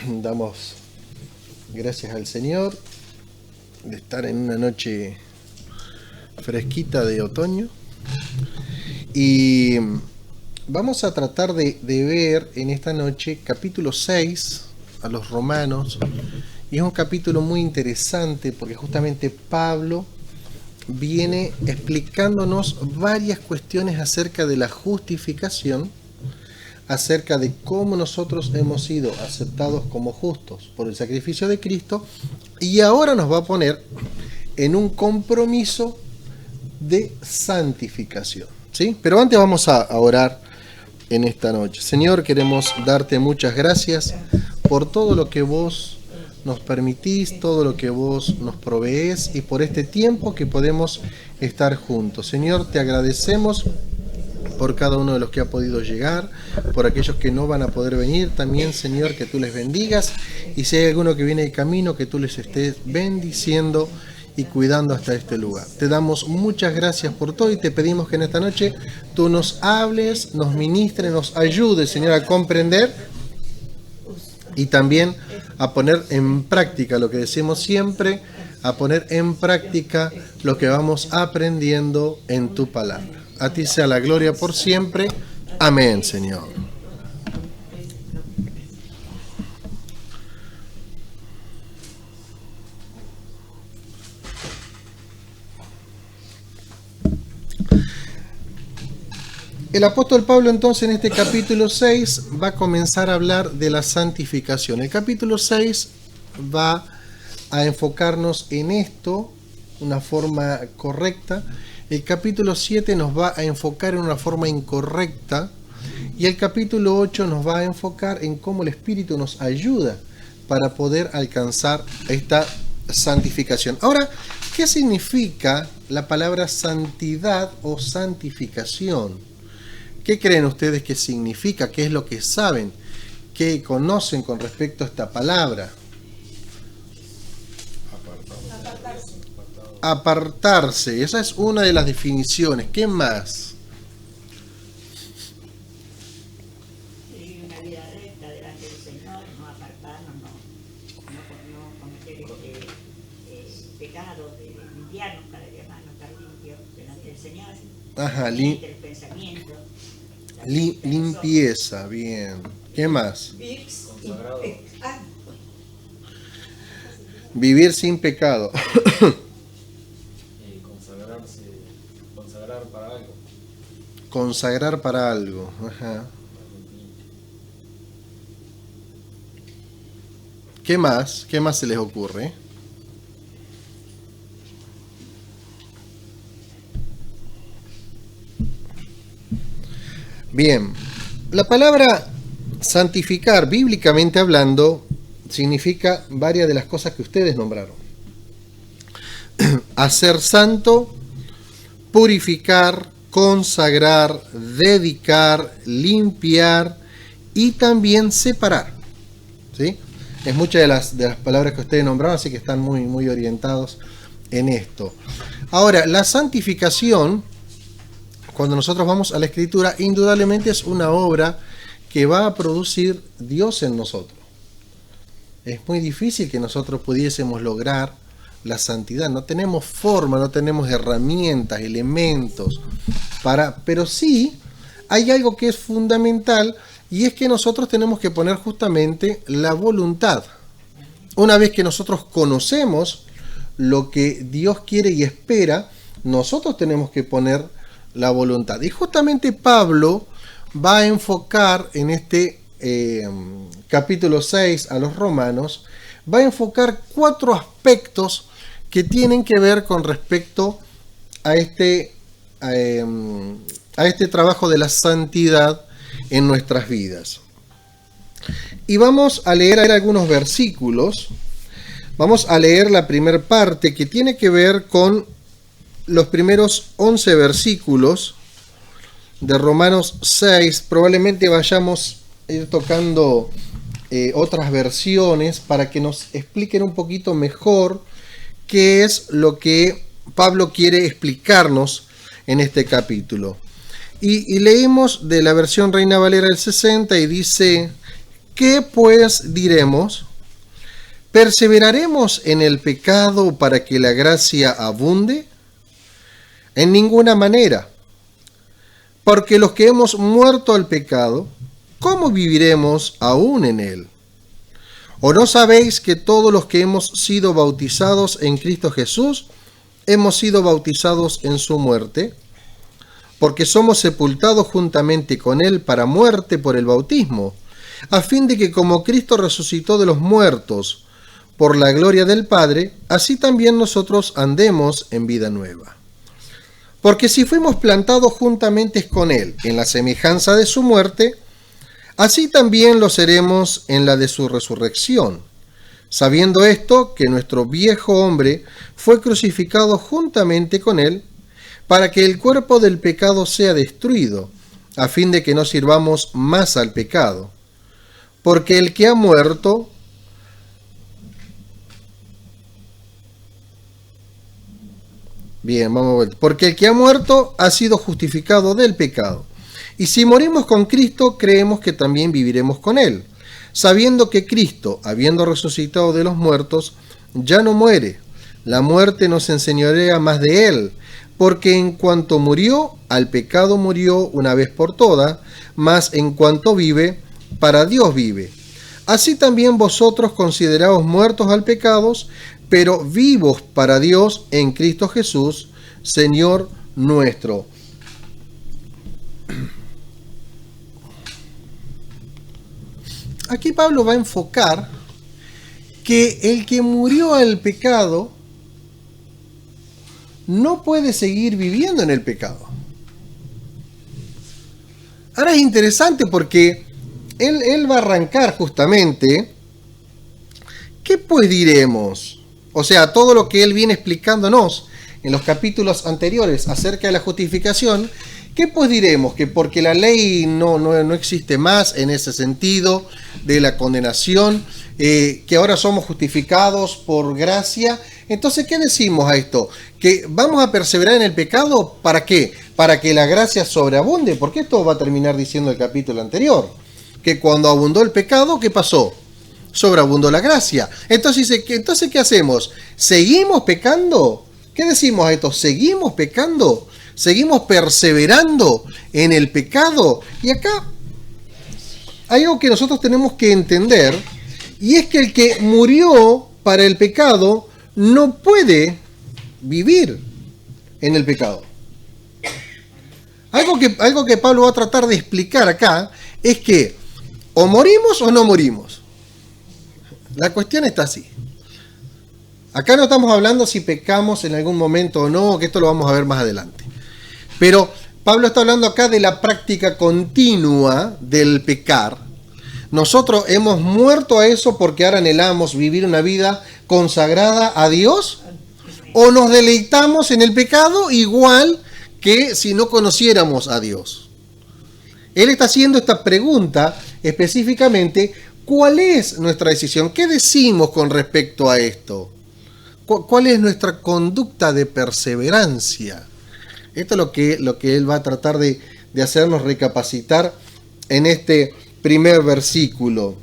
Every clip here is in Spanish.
Damos gracias al Señor de estar en una noche fresquita de otoño y vamos a tratar de ver en esta noche capítulo 6 a los Romanos, y es un capítulo muy interesante porque justamente Pablo viene explicándonos varias cuestiones acerca de la justificación, acerca de cómo nosotros hemos sido aceptados como justos por el sacrificio de Cristo, y ahora nos va a poner en un compromiso de santificación, ¿sí? Pero antes vamos a orar en esta noche. Señor, queremos darte muchas gracias por todo lo que vos nos permitís, todo lo que vos nos proveés y por este tiempo que podemos estar juntos. Señor, te agradecemos por cada uno de los que ha podido llegar, por aquellos que no van a poder venir también, Señor, que tú les bendigas, y si hay alguno que viene de camino, que tú les estés bendiciendo y cuidando hasta este lugar. Te damos muchas gracias por todo y te pedimos que en esta noche tú nos hables, nos ministres, nos ayudes, Señor, a comprender y también a poner en práctica lo que decimos siempre, a poner en práctica lo que vamos aprendiendo en tu palabra. A ti sea la gloria por siempre. Amén, Señor. El apóstol Pablo entonces en este capítulo 6 va a comenzar a hablar de la santificación. El capítulo 6 va a enfocarnos en esto, una forma correcta. El capítulo 7 nos va a enfocar en una forma incorrecta. Y el capítulo 8 nos va a enfocar en cómo el Espíritu nos ayuda para poder alcanzar esta santificación. Ahora, ¿qué significa la palabra santidad o santificación? ¿Qué creen ustedes que significa? ¿Qué es lo que saben? ¿Qué conocen con respecto a esta palabra? Apartarse. Esa es una de las definiciones. ¿Qué más? Vivir una vida recta delante del Señor, no apartarnos, no cometer pecados, limpiarnos cada día más, no estar limpios delante del Señor. Ajá, el pensamiento. Limpieza, bien. ¿Qué más? Vivir sin pecado. Consagrar para algo. Consagrar para algo. Ajá. ¿Qué más? ¿Qué más se les ocurre? Bien, la palabra santificar, bíblicamente hablando, significa varias de las cosas que ustedes nombraron. Hacer santo, purificar, consagrar, dedicar, limpiar y también separar, ¿sí? Es muchas de las palabras que ustedes nombraron, así que están muy orientados en esto. Ahora, la santificación, cuando nosotros vamos a la Escritura, indudablemente es una obra que va a producir Dios en nosotros. Es muy difícil que nosotros pudiésemos lograr la santidad. No tenemos forma, no tenemos herramientas, elementos pero sí hay algo que es fundamental, y es que nosotros tenemos que poner justamente la voluntad. Una vez que nosotros conocemos lo que Dios quiere y espera, nosotros tenemos que poner la voluntad. Y justamente Pablo va a enfocar en este capítulo 6 a los Romanos, va a enfocar 4 aspectos que tienen que ver con respecto a este trabajo de la santidad en nuestras vidas. Y vamos a leer algunos versículos. Vamos a leer la primera parte, que tiene que ver con los primeros 11 versículos de Romanos 6. Probablemente vayamos a ir tocando otras versiones para que nos expliquen un poquito mejor qué es lo que Pablo quiere explicarnos en este capítulo. Y leemos de la versión Reina Valera del 60 y dice: ¿qué pues diremos? ¿Perseveraremos en el pecado para que la gracia abunde? En ninguna manera. Porque los que hemos muerto al pecado, ¿cómo viviremos aún en él? ¿O no sabéis que todos los que hemos sido bautizados en Cristo Jesús, hemos sido bautizados en su muerte? Porque somos sepultados juntamente con él para muerte por el bautismo, a fin de que como Cristo resucitó de los muertos por la gloria del Padre, así también nosotros andemos en vida nueva. Porque si fuimos plantados juntamente con él en la semejanza de su muerte, así también lo seremos en la de su resurrección, sabiendo esto, que nuestro viejo hombre fue crucificado juntamente con él, para que el cuerpo del pecado sea destruido, a fin de que no sirvamos más al pecado. Porque el que ha muerto, bien, vamos a ver. Porque el que ha muerto ha sido justificado del pecado. Y si morimos con Cristo, creemos que también viviremos con él, sabiendo que Cristo, habiendo resucitado de los muertos, ya no muere. La muerte no se enseñorea más de él, porque en cuanto murió, al pecado murió una vez por todas, mas en cuanto vive, para Dios vive. Así también vosotros consideraos muertos al pecado, pero vivos para Dios en Cristo Jesús, Señor nuestro. Aquí Pablo va a enfocar que el que murió al pecado no puede seguir viviendo en el pecado. Ahora es interesante porque él va a arrancar justamente, ¿qué pues diremos? O sea, todo lo que él viene explicándonos en los capítulos anteriores acerca de la justificación, ¿qué pues diremos? Que porque la ley no existe más en ese sentido de la condenación, que ahora somos justificados por gracia. Entonces, ¿qué decimos a esto? ¿Que vamos a perseverar en el pecado? ¿Para qué? Para que la gracia sobreabunde, porque esto va a terminar diciendo el capítulo anterior, que cuando abundó el pecado, ¿qué pasó? Sobreabundó la gracia. Entonces, ¿qué hacemos? ¿Seguimos pecando? ¿Qué decimos a esto? ¿Seguimos pecando? ¿Seguimos perseverando en el pecado? Y acá hay algo que nosotros tenemos que entender, y es que el que murió para el pecado no puede vivir en el pecado. Algo que Pablo va a tratar de explicar acá es que o morimos o no morimos. La cuestión está así. Acá no estamos hablando si pecamos en algún momento o no, que esto lo vamos a ver más adelante. Pero Pablo está hablando acá de la práctica continua del pecar. Nosotros hemos muerto a eso porque ahora anhelamos vivir una vida consagrada a Dios, o nos deleitamos en el pecado igual que si no conociéramos a Dios. Él está haciendo esta pregunta específicamente, ¿cuál es nuestra decisión? ¿Qué decimos con respecto a esto? ¿Cuál es nuestra conducta de perseverancia? Esto es lo que él va a tratar de hacernos recapacitar en este primer versículo.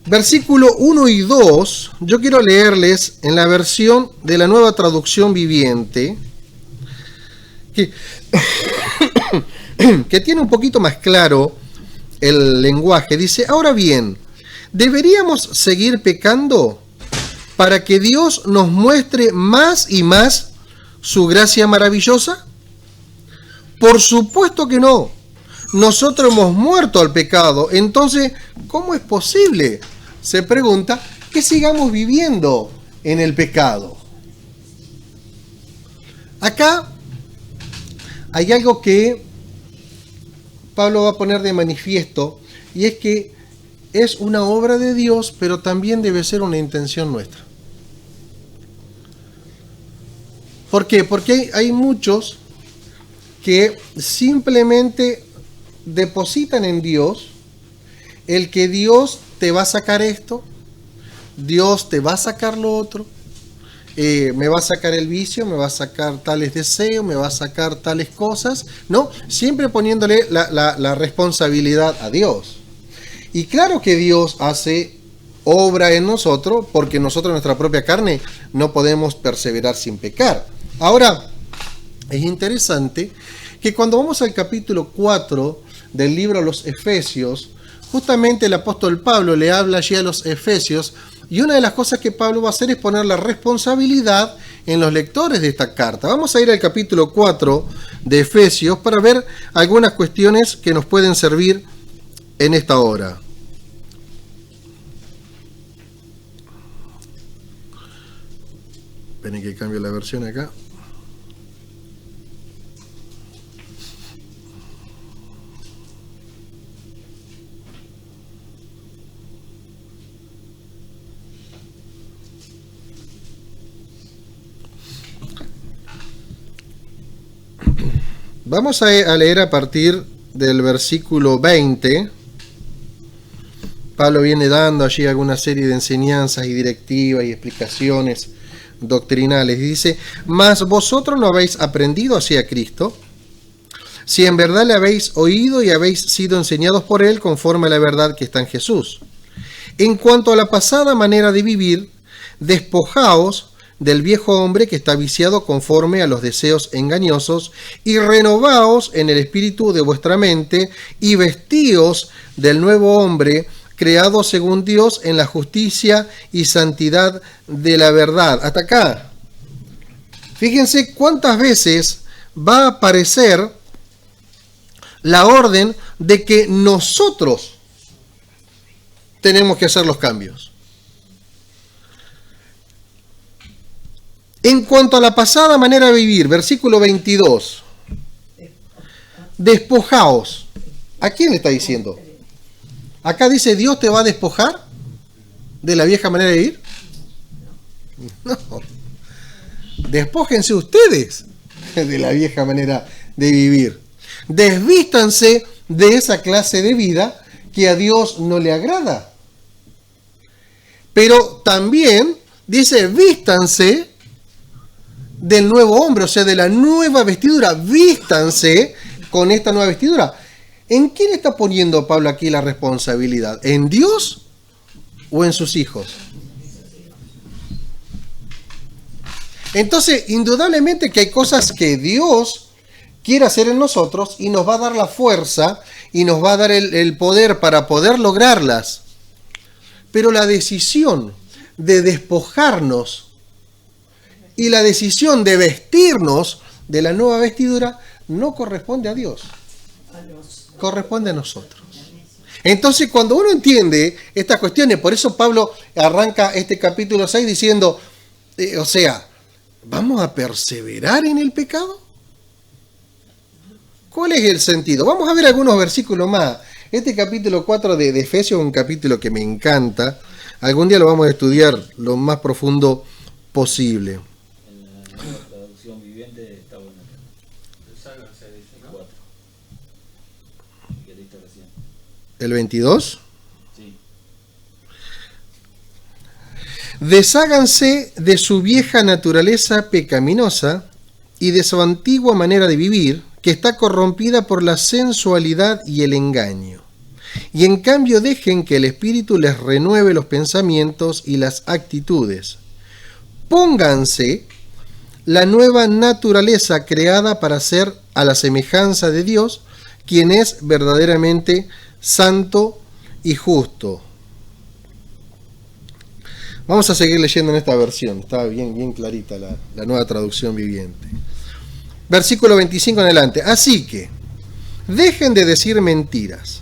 Versículo 1 y 2, yo quiero leerles en la versión de la Nueva Traducción Viviente, que tiene un poquito más claro el lenguaje. Dice, ahora bien, ¿deberíamos seguir pecando para que Dios nos muestre más y más su gracia maravillosa? Por supuesto que no. Nosotros hemos muerto al pecado. Entonces, ¿cómo es posible? Se pregunta, que sigamos viviendo en el pecado. Acá hay algo que Pablo va a poner de manifiesto, y es que es una obra de Dios, pero también debe ser una intención nuestra. ¿Por qué? Porque hay muchos que simplemente depositan en Dios el que Dios te va a sacar esto, Dios te va a sacar lo otro, me va a sacar el vicio, me va a sacar tales deseos, me va a sacar tales cosas, ¿no? Siempre poniéndole la responsabilidad a Dios. Y claro que Dios hace obra en nosotros, porque nosotros en nuestra propia carne no podemos perseverar sin pecar. Ahora, es interesante que cuando vamos al capítulo 4 del libro a los Efesios, justamente el apóstol Pablo le habla allí a los Efesios, y una de las cosas que Pablo va a hacer es poner la responsabilidad en los lectores de esta carta. Vamos a ir al capítulo 4 de Efesios para ver algunas cuestiones que nos pueden servir en esta hora. Esperen que cambio la versión acá. Vamos a leer a partir del versículo 20. Pablo viene dando allí alguna serie de enseñanzas y directivas y explicaciones doctrinales. Y dice: mas vosotros no habéis aprendido así a Cristo, si en verdad le habéis oído y habéis sido enseñados por él conforme a la verdad que está en Jesús. En cuanto a la pasada manera de vivir, despojaos del viejo hombre que está viciado conforme a los deseos engañosos, y renovaos en el espíritu de vuestra mente, y vestíos del nuevo hombre, creado según Dios en la justicia y santidad de la verdad. Hasta acá. Fíjense cuántas veces va a aparecer la orden de que nosotros tenemos que hacer los cambios. En cuanto a la pasada manera de vivir, versículo 22, despojaos. ¿A quién le está diciendo? Acá dice: ¿Dios te va a despojar de la vieja manera de vivir? No. Despójense ustedes de la vieja manera de vivir. Desvístanse de esa clase de vida que a Dios no le agrada. Pero también dice: vístanse del nuevo hombre, o sea, de la nueva vestidura. Vístanse con esta nueva vestidura. ¿En quién está poniendo Pablo aquí la responsabilidad? ¿En Dios o en sus hijos? Entonces, indudablemente que hay cosas que Dios quiere hacer en nosotros y nos va a dar la fuerza y nos va a dar el poder para poder lograrlas. Pero la decisión de despojarnos y la decisión de vestirnos de la nueva vestidura no corresponde a Dios, corresponde a nosotros. Entonces, cuando uno entiende estas cuestiones, por eso Pablo arranca este capítulo 6 diciendo, o sea, ¿vamos a perseverar en el pecado? ¿Cuál es el sentido? Vamos a ver algunos versículos más. Este capítulo 4 de Efesios es un capítulo que me encanta. Algún día lo vamos a estudiar lo más profundo posible. En la traducción viviente está buena. ¿El 22? Sí. Desháganse de su vieja naturaleza pecaminosa y de su antigua manera de vivir, que está corrompida por la sensualidad y el engaño. Y en cambio dejen que el Espíritu les renueve los pensamientos y las actitudes. Pónganse la nueva naturaleza creada para ser a la semejanza de Dios, quien es verdaderamente santo y justo. Vamos a seguir leyendo en esta versión. Está bien clarita la nueva traducción viviente. Versículo 25 en adelante. Así que, dejen de decir mentiras.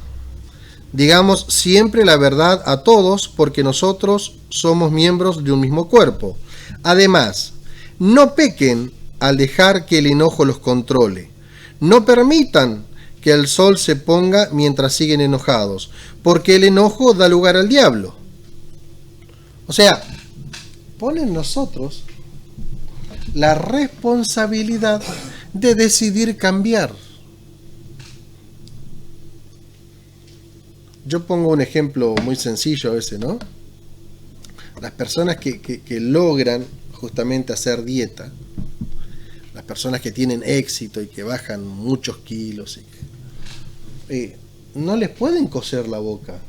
Digamos siempre la verdad a todos, porque nosotros somos miembros de un mismo cuerpo. Además, no pequen al dejar que el enojo los controle. No permitan que el sol se ponga mientras siguen enojados, porque el enojo da lugar al diablo. O sea, pone en nosotros la responsabilidad de decidir cambiar. Yo pongo un ejemplo muy sencillo a veces, ¿no? Las personas que logran justamente hacer dieta, las personas que tienen éxito y que bajan muchos kilos, no les pueden coser la boca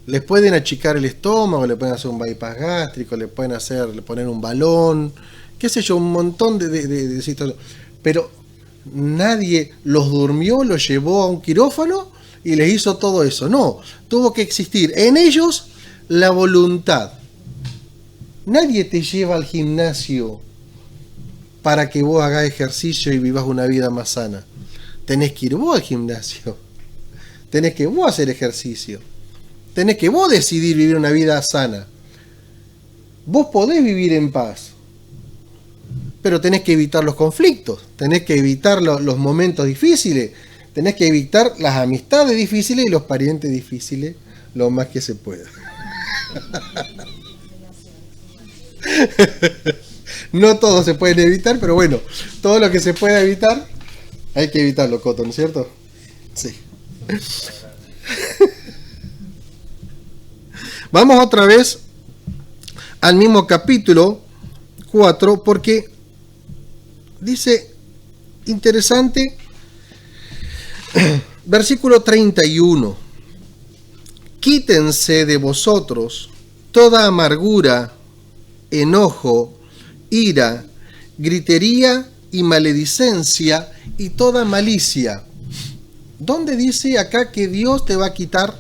Les pueden achicar el estómago, le pueden hacer un bypass gástrico, le poner un balón, qué sé yo, un montón de situaciones. Pero nadie los durmió, los llevó a un quirófano y les hizo todo eso. No, tuvo que existir en ellos la voluntad. Nadie te lleva al gimnasio para que vos hagas ejercicio y vivas una vida más sana. Tenés que ir vos al gimnasio. Tenés que vos hacer ejercicio. Tenés que vos decidir vivir una vida sana. Vos podés vivir en paz, pero tenés que evitar los conflictos, tenés que evitar los momentos difíciles, tenés que evitar las amistades difíciles y los parientes difíciles lo más que se pueda. No todo se pueden evitar, pero bueno, todo lo que se pueda evitar, hay que evitarlo, Coto, ¿no es cierto? Sí. Vamos otra vez al mismo capítulo 4, porque dice, interesante, versículo 31, quítense de vosotros toda amargura, enojo, ira, gritería y maledicencia y toda malicia. ¿Dónde dice acá que Dios te va a quitar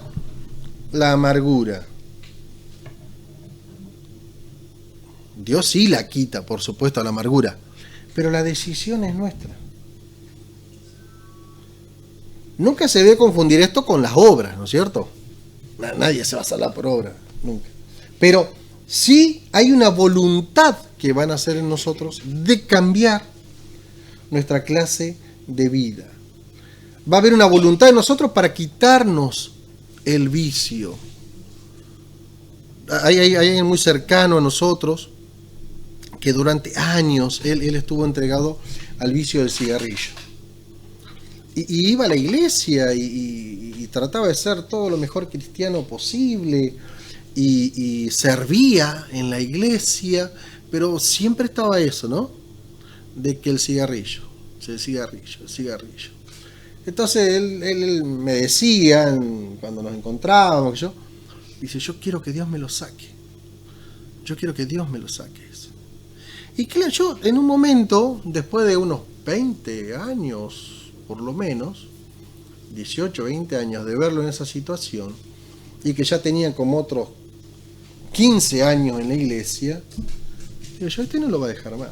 la amargura? Dios sí la quita, por supuesto, la amargura, pero la decisión es nuestra. Nunca se debe confundir esto con las obras, ¿no es cierto? Nadie se va a salvar por obra, nunca. Pero sí hay una voluntad que van a hacer en nosotros de cambiar nuestra clase de vida. Va a haber una voluntad en nosotros para quitarnos el vicio. Hay alguien muy cercano a nosotros que durante años él estuvo entregado al vicio del cigarrillo. Y iba a la iglesia y trataba de ser todo lo mejor cristiano posible y servía en la iglesia, pero siempre estaba eso, ¿no? De que el cigarrillo. Entonces él me decía, cuando nos encontrábamos, dice, yo quiero que Dios me lo saque. Yo quiero que Dios me lo saque eso. Y claro, yo en un momento, después de unos 20 años, por lo menos, 18, 20 años de verlo en esa situación, y que ya tenía como otros 15 años en la iglesia, digo, yo este no lo va a dejar más.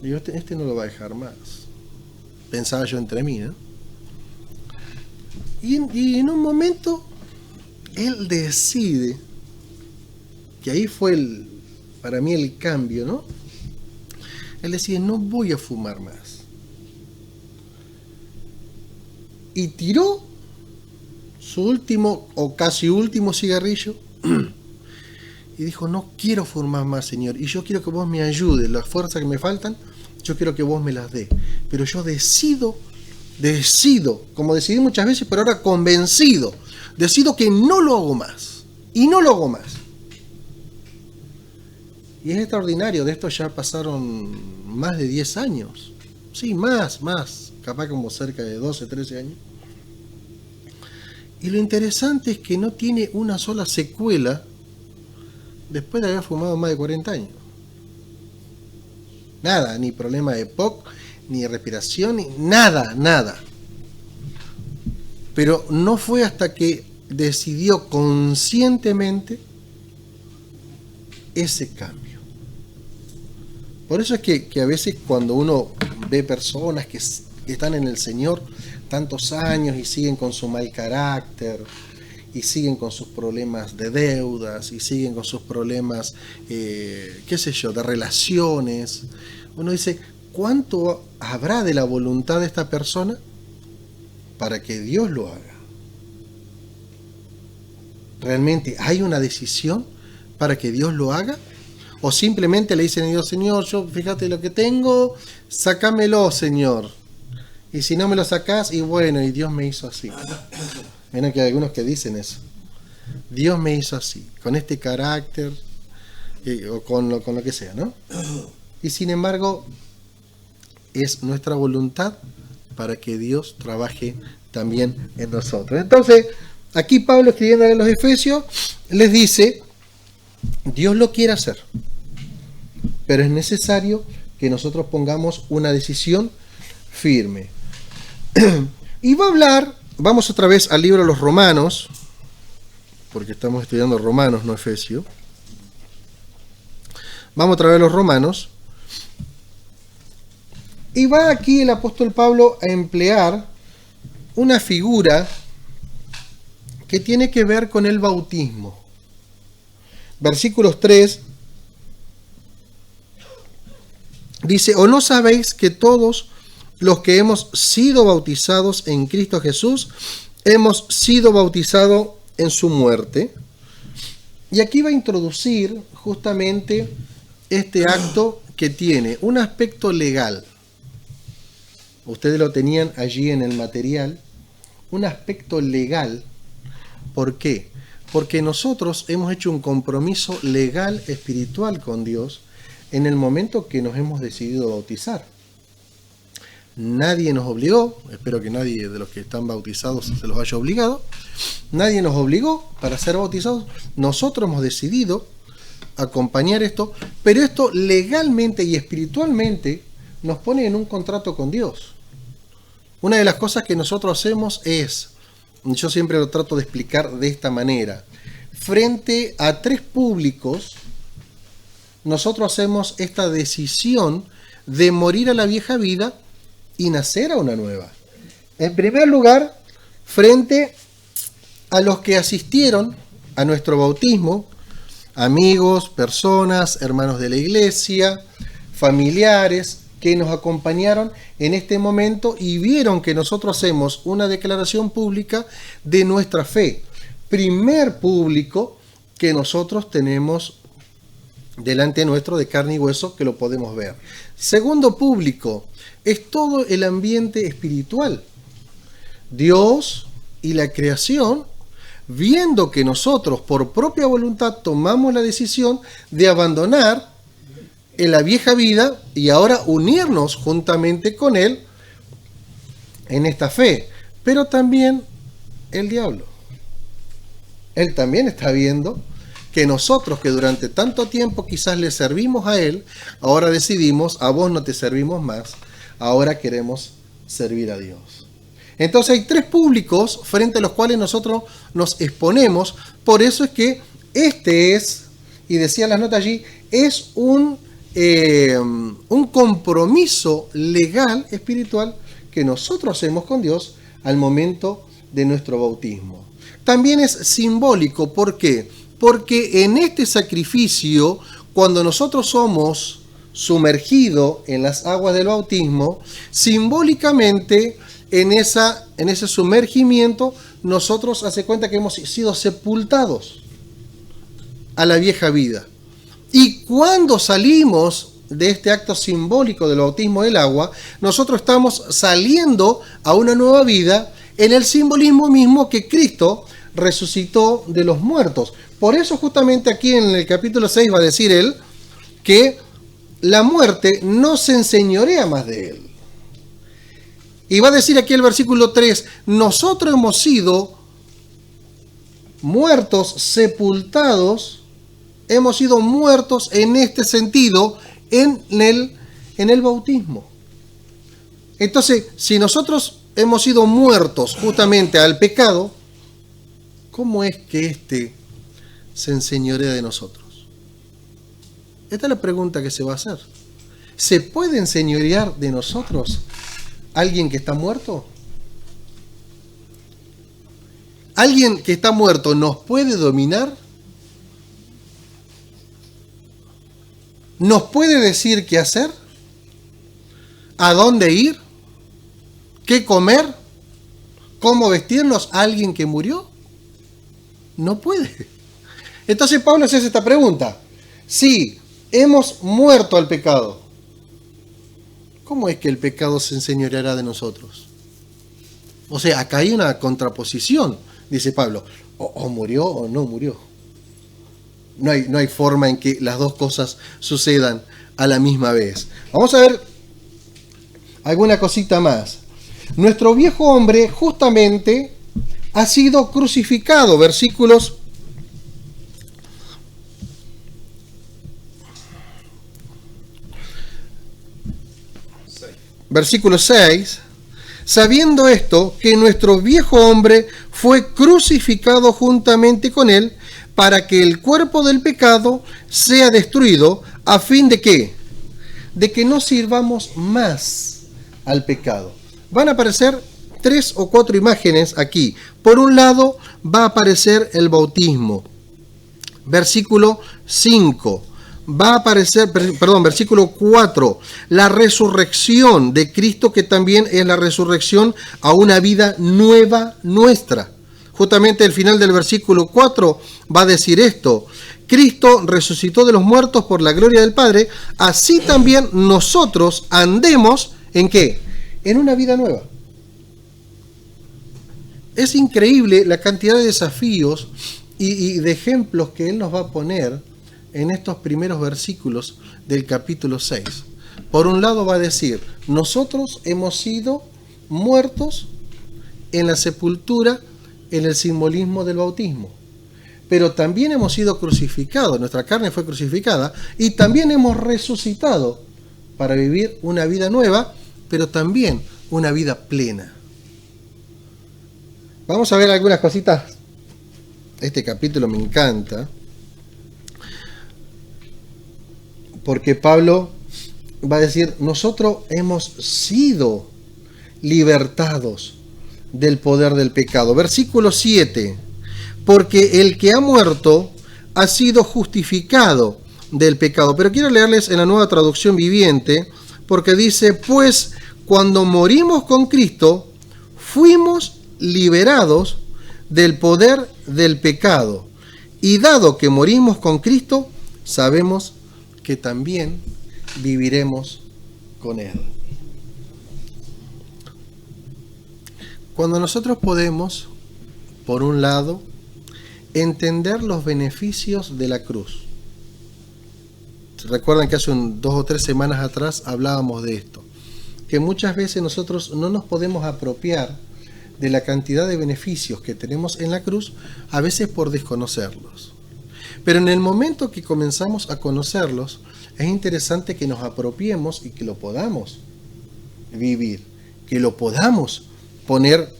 Digo, este no lo va a dejar más. Pensaba yo entre mí, ¿no? Y en un momento, él decide, que ahí fue para mí el cambio, ¿no? Él decide, no voy a fumar más. Y tiró su último o casi último cigarrillo y dijo, no quiero fumar más, Señor, y yo quiero que vos me ayudes, las fuerzas que me faltan, yo quiero que vos me las dé, pero yo decido, como decidí muchas veces, pero ahora convencido, decido que no lo hago más, y no lo hago más. Y es extraordinario, de esto ya pasaron más de 10 años, sí, más, capaz como cerca de 12, 13 años. Y lo interesante es que no tiene una sola secuela después de haber fumado más de 40 años. Nada, ni problema de POC, ni respiración, ni nada. Pero no fue hasta que decidió conscientemente ese cambio. Por eso es que a veces cuando uno ve personas que están en el Señor tantos años y siguen con su mal carácter, y siguen con sus problemas de deudas, y siguen con sus problemas, qué sé yo, de relaciones, uno dice, ¿cuánto habrá de la voluntad de esta persona para que Dios lo haga? ¿Realmente hay una decisión para que Dios lo haga? ¿O simplemente le dicen a Dios, Señor, yo fíjate lo que tengo, sácamelo, Señor? Y si no me lo sacás, y bueno, y Dios me hizo así. Miren que hay algunos que dicen eso. Dios me hizo así, con este carácter, o con lo que sea, ¿no? Y sin embargo, es nuestra voluntad para que Dios trabaje también en nosotros. Entonces, aquí Pablo, escribiendo a los Efesios, les dice, Dios lo quiere hacer, pero es necesario que nosotros pongamos una decisión firme. Y va a hablar, vamos otra vez al libro de los Romanos, porque estamos estudiando Romanos, no Efesios. Vamos otra vez a los Romanos. Y va aquí el apóstol Pablo a emplear una figura que tiene que ver con el bautismo. Versículos 3 dice, ¿o no sabéis que todos los que hemos sido bautizados en Cristo Jesús, hemos sido bautizados en su muerte? Y aquí va a introducir justamente este acto que tiene un aspecto legal. Ustedes lo tenían allí en el material, un aspecto legal. ¿Por qué? Porque nosotros hemos hecho un compromiso legal, espiritual con Dios en el momento que nos hemos decidido bautizar. Nadie nos obligó, espero que nadie de los que están bautizados se los haya obligado, nadie nos obligó para ser bautizados, nosotros hemos decidido acompañar esto, pero esto legalmente y espiritualmente nos pone en un contrato con Dios. Una de las cosas que nosotros hacemos es, yo siempre lo trato de explicar de esta manera, frente a tres públicos, nosotros hacemos esta decisión de morir a la vieja vida y nacer a una nueva. En primer lugar, frente a los que asistieron a nuestro bautismo, amigos, personas, hermanos de la iglesia, familiares que nos acompañaron en este momento y vieron que nosotros hacemos una declaración pública de nuestra fe. Primer público que nosotros tenemos delante nuestro de carne y hueso que lo podemos ver. Segundo público es todo el ambiente espiritual. Dios y la creación, viendo que nosotros por propia voluntad tomamos la decisión de abandonar en la vieja vida y ahora unirnos juntamente con Él en esta fe. Pero también el diablo. Él también está viendo que nosotros que durante tanto tiempo quizás le servimos a Él, ahora decidimos, a vos no te servimos más, ahora queremos servir a Dios. Entonces hay tres públicos frente a los cuales nosotros nos exponemos, por eso es que este es, y decía las notas allí, es un compromiso legal, espiritual, que nosotros hacemos con Dios al momento de nuestro bautismo. También es simbólico, ¿por qué? Porque en este sacrificio, cuando nosotros somos sumergidos en las aguas del bautismo, simbólicamente en ese sumergimiento, nosotros hace cuenta que hemos sido sepultados a la vieja vida. Y cuando salimos de este acto simbólico del bautismo del agua, nosotros estamos saliendo a una nueva vida en el simbolismo mismo que Cristo resucitó de los muertos. Por eso justamente aquí en el capítulo 6 va a decir él que la muerte no se enseñorea más de él. Y va a decir aquí el versículo 3, nosotros hemos sido muertos, sepultados, hemos sido muertos en este sentido en el bautismo. Entonces, si nosotros hemos sido muertos justamente al pecado, ¿cómo es que éste se enseñorea de nosotros? Esta es la pregunta que se va a hacer. ¿Se puede enseñorear de nosotros alguien que está muerto? ¿Alguien que está muerto nos puede dominar? ¿Nos puede decir qué hacer? ¿A dónde ir? ¿Qué comer? ¿Cómo vestirnos? ¿Alguien que murió? No puede. Entonces Pablo se hace esta pregunta. Si hemos muerto al pecado, ¿cómo es que el pecado se enseñoreará de nosotros? O sea, acá hay una contraposición, dice Pablo. O murió o no murió. No hay forma en que las dos cosas sucedan a la misma vez. Vamos a ver alguna cosita más. Nuestro viejo hombre justamente ha sido crucificado. Versículo 6. Sabiendo esto, que nuestro viejo hombre fue crucificado juntamente con él, para que el cuerpo del pecado sea destruido, a fin de que no sirvamos más al pecado. Van a aparecer 3 o 4 imágenes aquí. Por un lado va a aparecer el bautismo. Versículo 5. Va a aparecer, versículo 4, la resurrección de Cristo, que también es la resurrección a una vida nueva nuestra. Justamente el final del versículo 4 va a decir esto: Cristo resucitó de los muertos por la gloria del Padre, así también nosotros andemos, ¿en qué? En una vida nueva. Es increíble la cantidad de desafíos y de ejemplos que Él nos va a poner en estos primeros versículos del capítulo 6. Por un lado va a decir, nosotros hemos sido muertos en la sepultura, en el simbolismo del bautismo, pero también hemos sido crucificados, nuestra carne fue crucificada, y también hemos resucitado para vivir una vida nueva, pero también una vida plena. Vamos a ver algunas cositas. Este capítulo me encanta, porque Pablo va a decir, nosotros hemos sido libertados del poder del pecado. Versículo 7, porque el que ha muerto ha sido justificado del pecado. Pero quiero leerles en la Nueva Traducción Viviente, porque dice, pues cuando morimos con Cristo, fuimos liberados del poder del pecado. Y dado que morimos con Cristo, sabemos que también viviremos con Él. Cuando nosotros podemos, por un lado, entender los beneficios de la cruz. Recuerdan que hace 2 o 3 semanas atrás hablábamos de esto, que muchas veces nosotros no nos podemos apropiar de la cantidad de beneficios que tenemos en la cruz, a veces por desconocerlos. Pero en el momento que comenzamos a conocerlos, es interesante que nos apropiemos y que lo podamos vivir, que lo podamos poner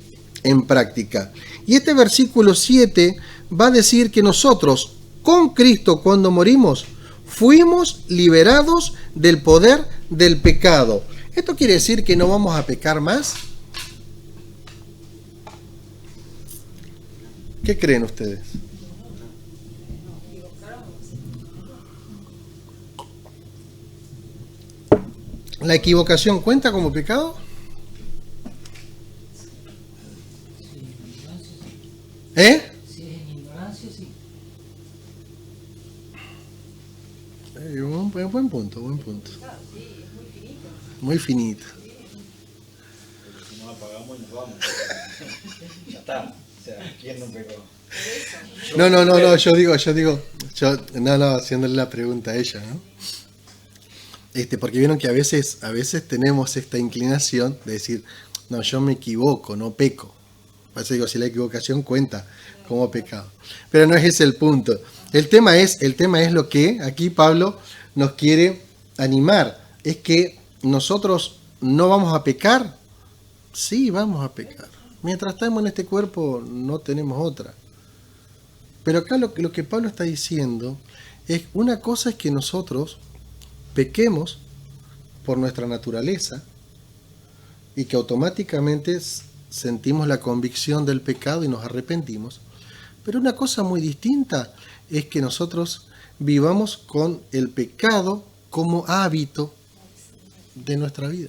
en práctica. Y este versículo 7 va a decir que nosotros, con Cristo, cuando morimos, fuimos liberados del poder del pecado. ¿Esto quiere decir que no vamos a pecar más? ¿Qué creen ustedes? ¿La equivocación cuenta como pecado? ¿Eh? Si es en ignorancia, sí. Buen punto. Muy finito. Porque si no apagamos y nos vamos. Ya está. O sea, ¿quién no pegó? No, yo digo, haciéndole la pregunta a ella, ¿no? Porque vieron que a veces tenemos esta inclinación de decir, no, yo me equivoco, no peco. Por eso digo, si la equivocación cuenta como pecado. Pero no es ese el punto. El tema es lo que aquí Pablo nos quiere animar. Es que nosotros no vamos a pecar. Sí, vamos a pecar. Mientras estamos en este cuerpo no tenemos otra. Pero acá lo que Pablo está diciendo es, una cosa es que nosotros pequemos por nuestra naturaleza y que automáticamente sentimos la convicción del pecado y nos arrepentimos. Pero una cosa muy distinta es que nosotros vivamos con el pecado como hábito de nuestra vida.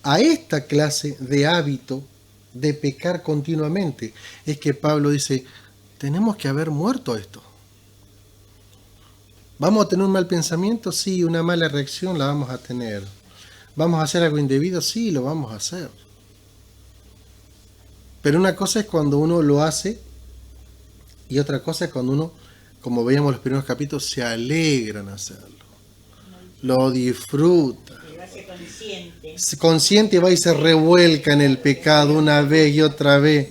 A esta clase de hábito de pecar continuamente es que Pablo dice, tenemos que haber muerto a esto. ¿Vamos a tener un mal pensamiento? Sí. Una mala reacción la vamos a tener. ¿Vamos a hacer algo indebido? Sí, lo vamos a hacer. Pero una cosa es cuando uno lo hace y otra cosa es cuando uno, como veíamos en los primeros capítulos, se alegra en hacerlo. Lo disfruta. Lleva hace consciente. Consciente va y se revuelca en el pecado una vez y otra vez.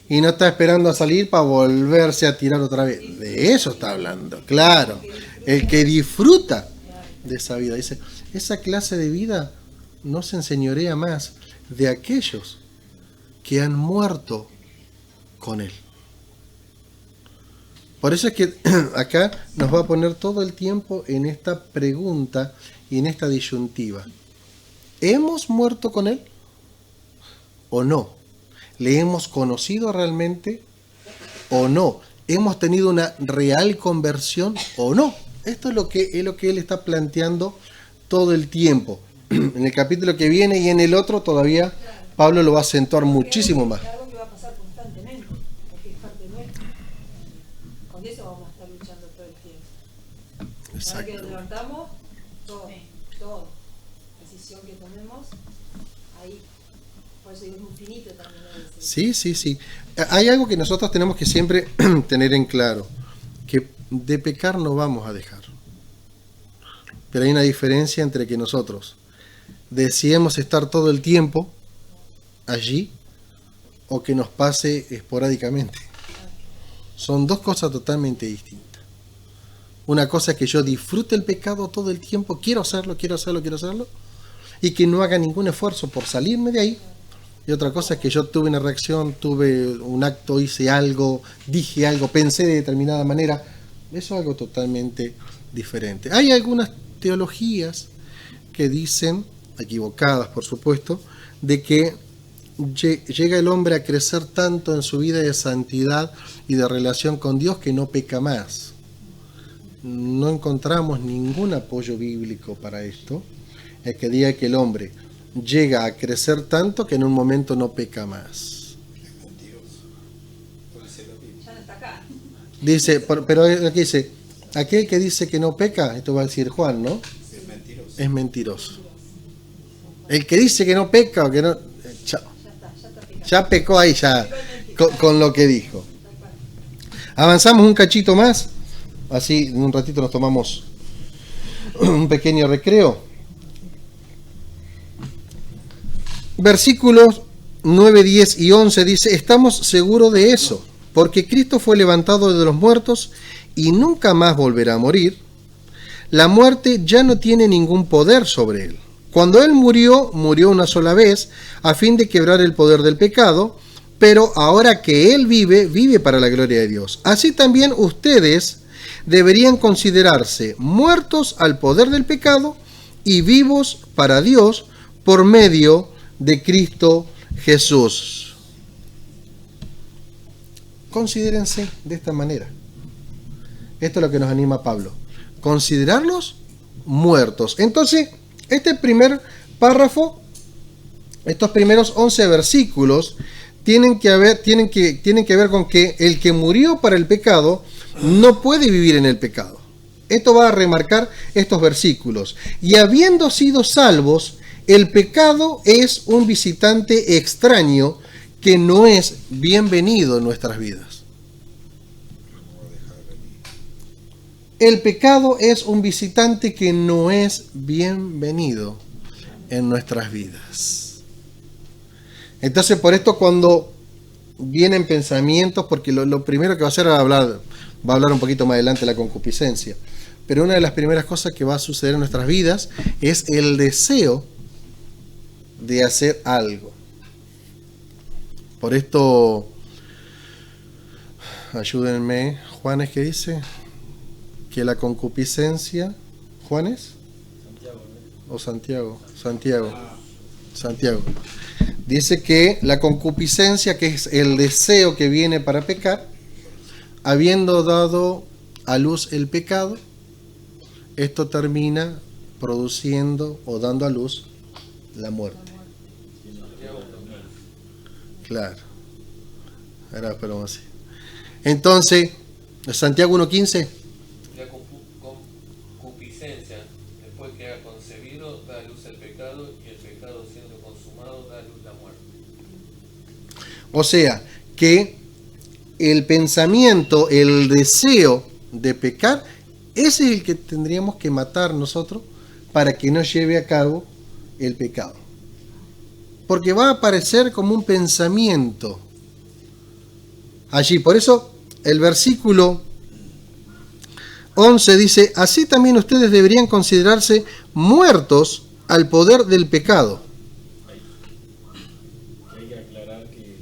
Y no está esperando a salir para volverse a tirar otra vez. De eso está hablando, claro. El que disfruta de esa vida. Dice, esa clase de vida no se enseñorea más de aquellos que han muerto con él. Por eso es que acá nos va a poner todo el tiempo en esta pregunta y en esta disyuntiva. ¿Hemos muerto con él o no? ¿Le hemos conocido realmente o no? ¿Hemos tenido una real conversión o no? Esto es lo que él está planteando todo el tiempo. En el capítulo que viene y en el otro todavía Pablo lo va a acentuar muchísimo más. Es algo que va a pasar constantemente, porque es parte nuestra. Con eso vamos a estar luchando todo el tiempo. Cada que nos levantamos, todo, decisión que tomemos, ahí, por eso digo, es muy finito también. Sí. Hay algo que nosotros tenemos que siempre tener en claro, que de pecar no vamos a dejar. Pero hay una diferencia entre que nosotros deseemos estar todo el tiempo allí o que nos pase esporádicamente. Son dos cosas totalmente distintas. Una cosa es que yo disfrute el pecado todo el tiempo, quiero hacerlo, y que no haga ningún esfuerzo por salirme de ahí. Y otra cosa es que yo tuve una reacción, tuve un acto, hice algo, dije algo, pensé de determinada manera. Eso es algo totalmente diferente. Hay algunas teologías que dicen, equivocadas por supuesto, de que llega el hombre a crecer tanto en su vida de santidad y de relación con Dios que no peca más. No encontramos ningún apoyo bíblico para esto, es que diga que el hombre llega a crecer tanto que en un momento no peca más. Ya no está acá. Dice, pero aquí dice, aquel que dice que no peca, esto va a decir Juan, ¿no? Es mentiroso. El que dice que no peca o que no... Ya pecó ahí ya con lo que dijo. Avanzamos un cachito más, así en un ratito nos tomamos un pequeño recreo. Versículos 9, 10 y 11 dice, estamos seguros de eso, porque Cristo fue levantado de los muertos y nunca más volverá a morir. La muerte ya no tiene ningún poder sobre él. Cuando él murió una sola vez, a fin de quebrar el poder del pecado, pero ahora que él vive para la gloria de Dios. Así también ustedes deberían considerarse muertos al poder del pecado y vivos para Dios por medio de Cristo Jesús. Considérense de esta manera. Esto es lo que nos anima Pablo. Considerarlos muertos. Entonces, este primer párrafo, estos primeros 11 versículos, tienen que ver con que el que murió para el pecado no puede vivir en el pecado. Esto va a remarcar estos versículos. Y habiendo sido salvos, el pecado es un visitante extraño que no es bienvenido en nuestras vidas. El pecado es un visitante que no es bienvenido en nuestras vidas. Entonces, por esto cuando vienen pensamientos, porque lo primero que va a hacer va a hablar un poquito más adelante de la concupiscencia, pero una de las primeras cosas que va a suceder en nuestras vidas es el deseo de hacer algo. Por esto, ayúdenme, Juanes, ¿qué dice? Que la concupiscencia, ¿Juanes? ¿O Santiago? Santiago. Dice que la concupiscencia, que es el deseo que viene para pecar, habiendo dado a luz el pecado, esto termina produciendo o dando a luz la muerte. Claro. Ahora esperamos así. Entonces, Santiago 1:15. La concupiscencia, después que ha concebido, da a luz el pecado, y el pecado siendo consumado, da a luz la muerte. O sea, que el pensamiento, el deseo de pecar, ese es el que tendríamos que matar nosotros para que no lleve a cabo el pecado. Porque va a aparecer como un pensamiento allí. Por eso el versículo 11 dice: así también ustedes deberían considerarse muertos al poder del pecado. Hay que aclarar que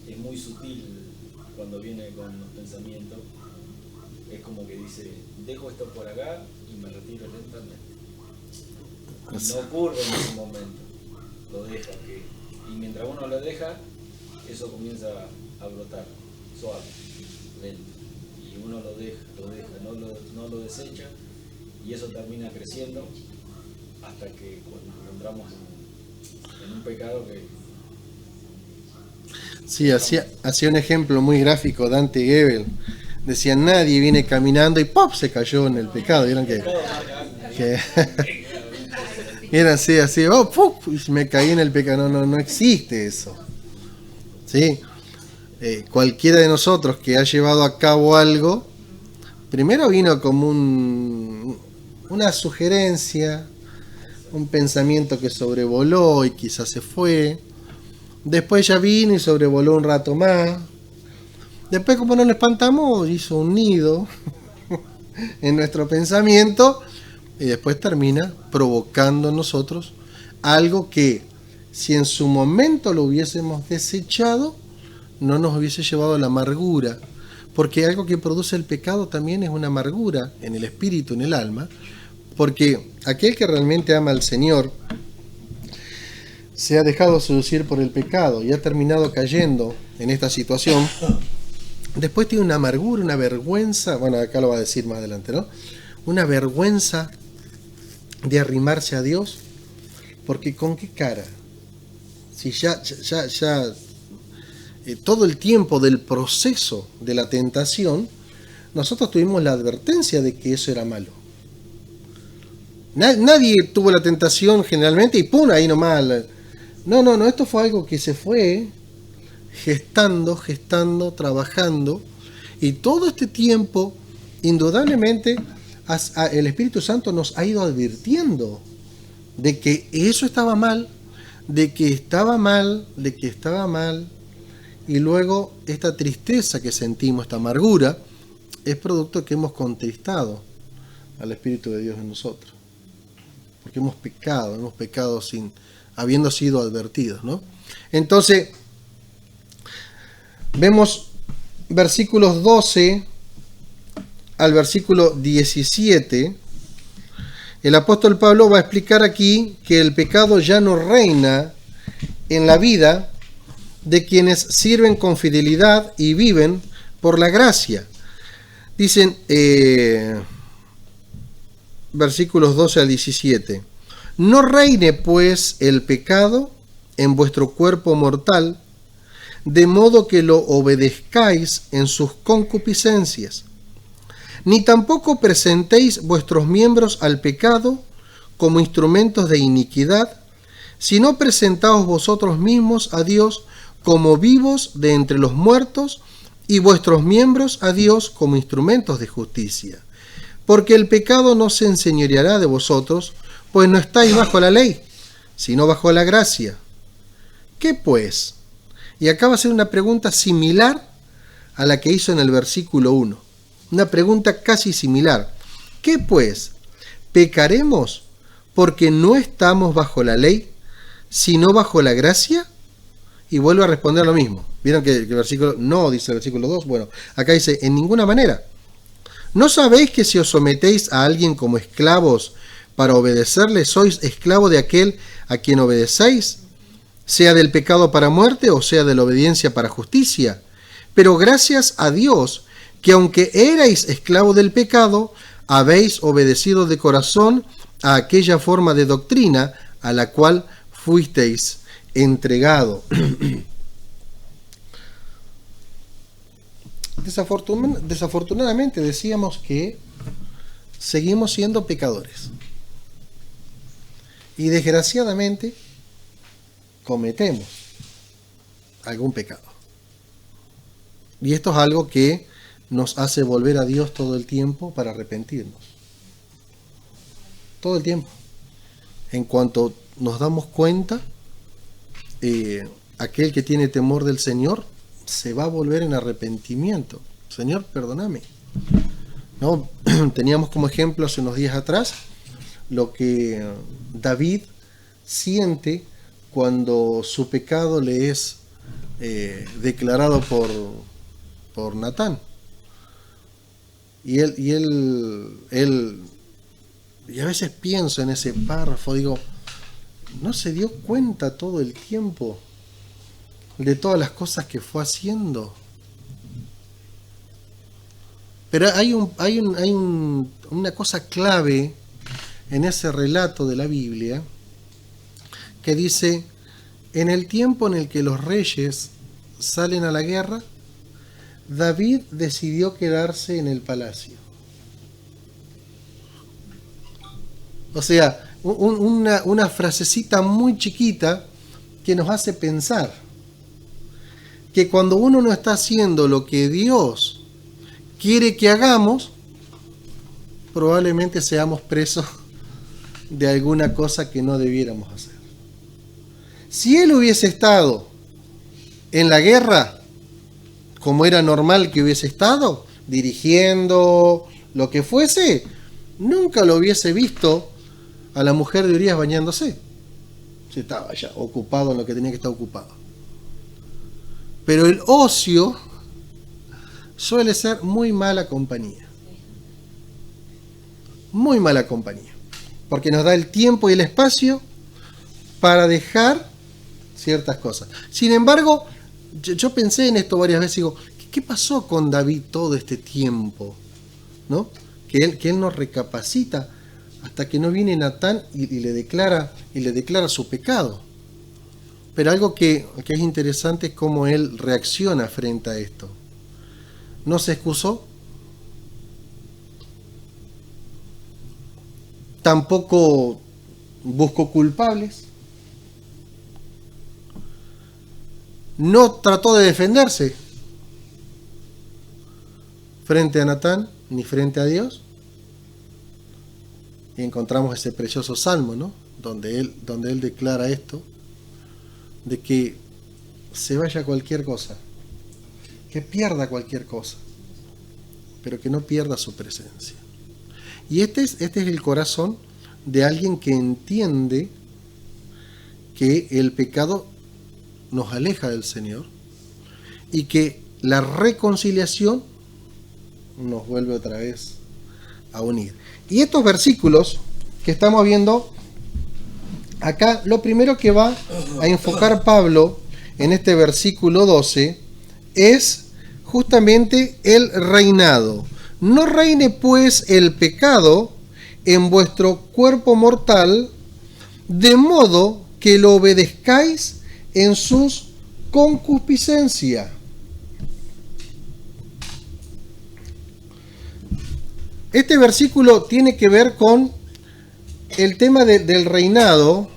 es muy sutil cuando viene con los pensamientos. Es como que dice, dejo esto por acá y me retiro lentamente. Y no ocurre en ese momento. Lo deja. Y mientras uno lo deja, eso comienza a brotar, suave, lento. Y uno lo deja, no lo desecha, y eso termina creciendo hasta que cuando encontramos en un pecado que... Sí, hacía un ejemplo muy gráfico Dante Gebel. Decía, nadie viene caminando y ¡pop! Se cayó en el pecado. ¿Vieron que era así, ¡oh! ¡Puf! Y me caí en el pecado. No existe eso. ¿Sí? Cualquiera de nosotros que ha llevado a cabo algo, primero vino como una sugerencia, un pensamiento que sobrevoló y quizás se fue. Después ya vino y sobrevoló un rato más. Después, como no lo espantamos, hizo un nido en nuestro pensamiento y después termina provocando en nosotros algo que, si en su momento lo hubiésemos desechado, no nos hubiese llevado a la amargura. Porque algo que produce el pecado también es una amargura en el espíritu, en el alma. Porque aquel que realmente ama al Señor se ha dejado seducir por el pecado y ha terminado cayendo en esta situación. Después tiene una amargura, una vergüenza, bueno, acá lo va a decir más adelante, ¿no? Una vergüenza de arrimarse a Dios, porque ¿con qué cara? Si ya todo el tiempo del proceso de la tentación, nosotros tuvimos la advertencia de que eso era malo. Nadie tuvo la tentación generalmente y ¡pum! Ahí nomás. No, esto fue algo que se fue gestando, trabajando, y todo este tiempo, indudablemente, el Espíritu Santo nos ha ido advirtiendo de que eso estaba mal, de que estaba mal, y luego esta tristeza que sentimos, esta amargura, es producto que hemos contristado al Espíritu de Dios en nosotros, porque hemos pecado habiendo sido advertidos, ¿no? Entonces, vemos versículos 12 al versículo 17. El apóstol Pablo va a explicar aquí que el pecado ya no reina en la vida de quienes sirven con fidelidad y viven por la gracia. Dicen versículos 12 al 17. No reine pues el pecado en vuestro cuerpo mortal, de modo que lo obedezcáis en sus concupiscencias. Ni tampoco presentéis vuestros miembros al pecado como instrumentos de iniquidad, sino presentaos vosotros mismos a Dios como vivos de entre los muertos, y vuestros miembros a Dios como instrumentos de justicia. Porque el pecado no se enseñoreará de vosotros, pues no estáis bajo la ley, sino bajo la gracia. ¿Qué pues? Y acá va a ser una pregunta similar a la que hizo en el versículo 1. Una pregunta casi similar. ¿Qué pues? ¿Pecaremos porque no estamos bajo la ley, sino bajo la gracia? Y vuelvo a responder lo mismo. ¿Vieron que el versículo no dice el versículo 2? Bueno, acá dice, en ninguna manera. ¿No sabéis que si os sometéis a alguien como esclavos para obedecerle, sois esclavo de aquel a quien obedecéis, sea del pecado para muerte o sea de la obediencia para justicia? Pero gracias a Dios, que aunque erais esclavo del pecado, habéis obedecido de corazón a aquella forma de doctrina a la cual fuisteis entregado. Desafortunadamente decíamos que seguimos siendo pecadores. Y desgraciadamente cometemos algún pecado. Y esto es algo que nos hace volver a Dios todo el tiempo para arrepentirnos. Todo el tiempo. En cuanto nos damos cuenta, aquel que tiene temor del Señor se va a volver en arrepentimiento. Señor, perdóname. ¿No? Teníamos como ejemplo hace unos días atrás lo que David siente cuando su pecado le es declarado por Natán. Y a veces pienso en ese párrafo, digo, ¿no se dio cuenta todo el tiempo de todas las cosas que fue haciendo? Pero hay una cosa clave en ese relato de la Biblia que dice: en el tiempo en el que los reyes salen a la guerra, David decidió quedarse en el palacio. O sea, una frasecita muy chiquita que nos hace pensar que cuando uno no está haciendo lo que Dios quiere que hagamos, probablemente seamos presos de alguna cosa que no debiéramos hacer. Si él hubiese estado en la guerra, como era normal que hubiese estado, dirigiendo lo que fuese, nunca lo hubiese visto a la mujer de Urías bañándose. Se estaba ya ocupado en lo que tenía que estar ocupado. Pero el ocio suele ser muy mala compañía. Muy mala compañía. Porque nos da el tiempo y el espacio para dejar ciertas cosas. Sin embargo, yo pensé en esto varias veces y digo, ¿qué pasó con David todo este tiempo? ¿No? Que él no recapacita hasta que no viene Natán y le declara su pecado. Pero algo que es interesante es cómo él reacciona frente a esto. No se excusó, tampoco buscó culpables, no trató de defenderse frente a Natán ni frente a Dios. Y encontramos ese precioso salmo, ¿no? Donde él declara esto, de que se vaya cualquier cosa, que pierda cualquier cosa, pero que no pierda su presencia. Y este es el corazón de alguien que entiende que el pecado nos aleja del Señor y que la reconciliación nos vuelve otra vez a unir. Y estos versículos que estamos viendo acá, lo primero que va a enfocar Pablo en este versículo 12 es justamente el reinado. No reine pues el pecado en vuestro cuerpo mortal, de modo que lo obedezcáis en sus concupiscencias. Este versículo tiene que ver con el tema del reinado.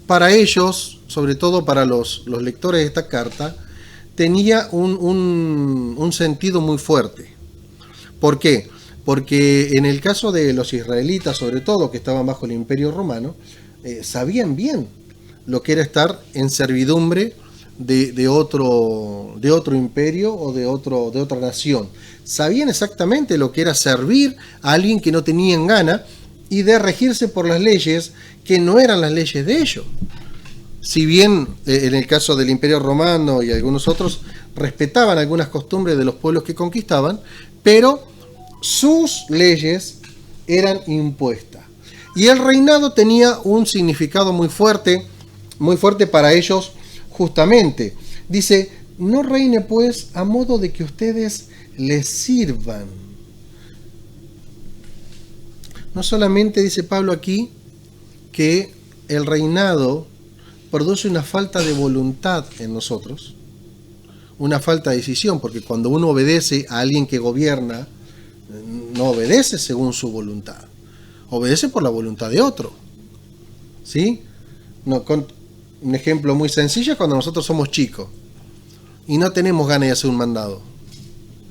Para ellos, sobre todo para los lectores de esta carta, tenía un sentido muy fuerte. ¿Por qué? Porque en el caso de los israelitas, sobre todo, que estaban bajo el Imperio Romano, sabían bien lo que era estar en servidumbre de otro imperio o de otra nación. Sabían exactamente lo que era servir a alguien que no tenían gana y de regirse por las leyes que no eran las leyes de ellos. Si bien en el caso del Imperio Romano y algunos otros respetaban algunas costumbres de los pueblos que conquistaban, pero sus leyes eran impuestas. Y el reinado tenía un significado muy fuerte para ellos justamente. Dice, no reine pues a modo de que ustedes les sirvan. No solamente dice Pablo aquí que el reinado produce una falta de voluntad en nosotros, una falta de decisión, porque cuando uno obedece a alguien que gobierna, no obedece según su voluntad, obedece por la voluntad de otro. ¿Sí? Un ejemplo muy sencillo es cuando nosotros somos chicos y no tenemos ganas de hacer un mandado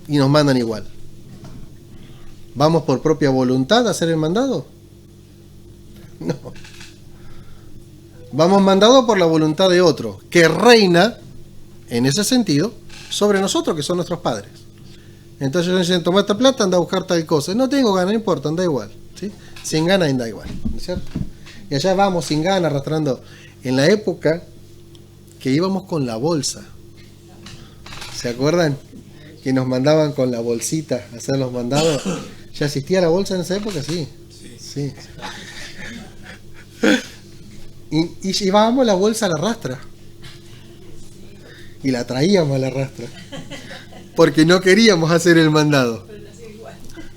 y nos mandan igual. ¿Vamos por propia voluntad a hacer el mandado? No. Vamos mandados por la voluntad de otro, que reina, en ese sentido, sobre nosotros, que son nuestros padres. Entonces ellos dicen, toma esta plata, anda a buscar tal cosa. No tengo ganas, no importa, anda igual. ¿Sí? Sin ganas, anda igual. ¿No es cierto? Y allá vamos sin ganas, arrastrando. En la época que íbamos con la bolsa. ¿Se acuerdan? Que nos mandaban con la bolsita a hacer los mandados. ¿Ya existía la bolsa en esa época? Sí. Sí. Y llevábamos la bolsa a la rastra. Y la traíamos a la rastra. Porque no queríamos hacer el mandado.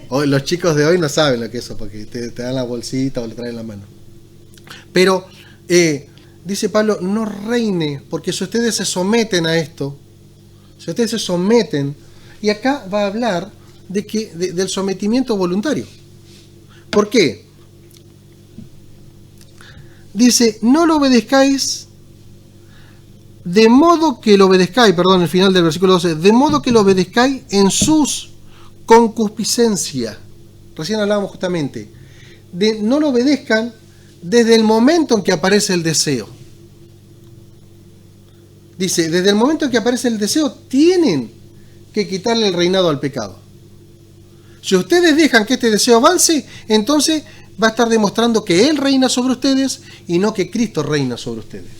Hoy, los chicos de hoy no saben lo que es eso, porque te dan la bolsita o le traen la mano. Pero dice Pablo, no reine, porque si ustedes se someten a esto, si ustedes se someten, y acá va a hablar del sometimiento voluntario. ¿Por qué? Dice, no lo obedezcáis de modo que lo obedezcáis, perdón, el final del versículo 12, de modo que lo obedezcáis en sus concupiscencias. Recién hablábamos justamente de no lo obedezcan desde el momento en que aparece el deseo. Dice, desde el momento en que aparece el deseo, tienen que quitarle el reinado al pecado. Si ustedes dejan que este deseo avance, entonces va a estar demostrando que Él reina sobre ustedes y no que Cristo reina sobre ustedes.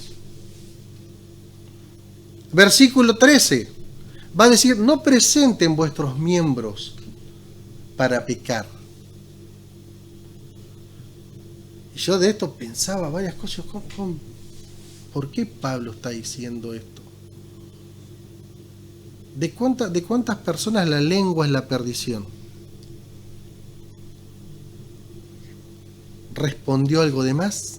Versículo 13 va a decir, no presenten vuestros miembros para pecar. Y yo de esto pensaba varias cosas. ¿Por qué Pablo está diciendo esto? ¿De cuántas personas la lengua es la perdición? ¿Respondió algo de más?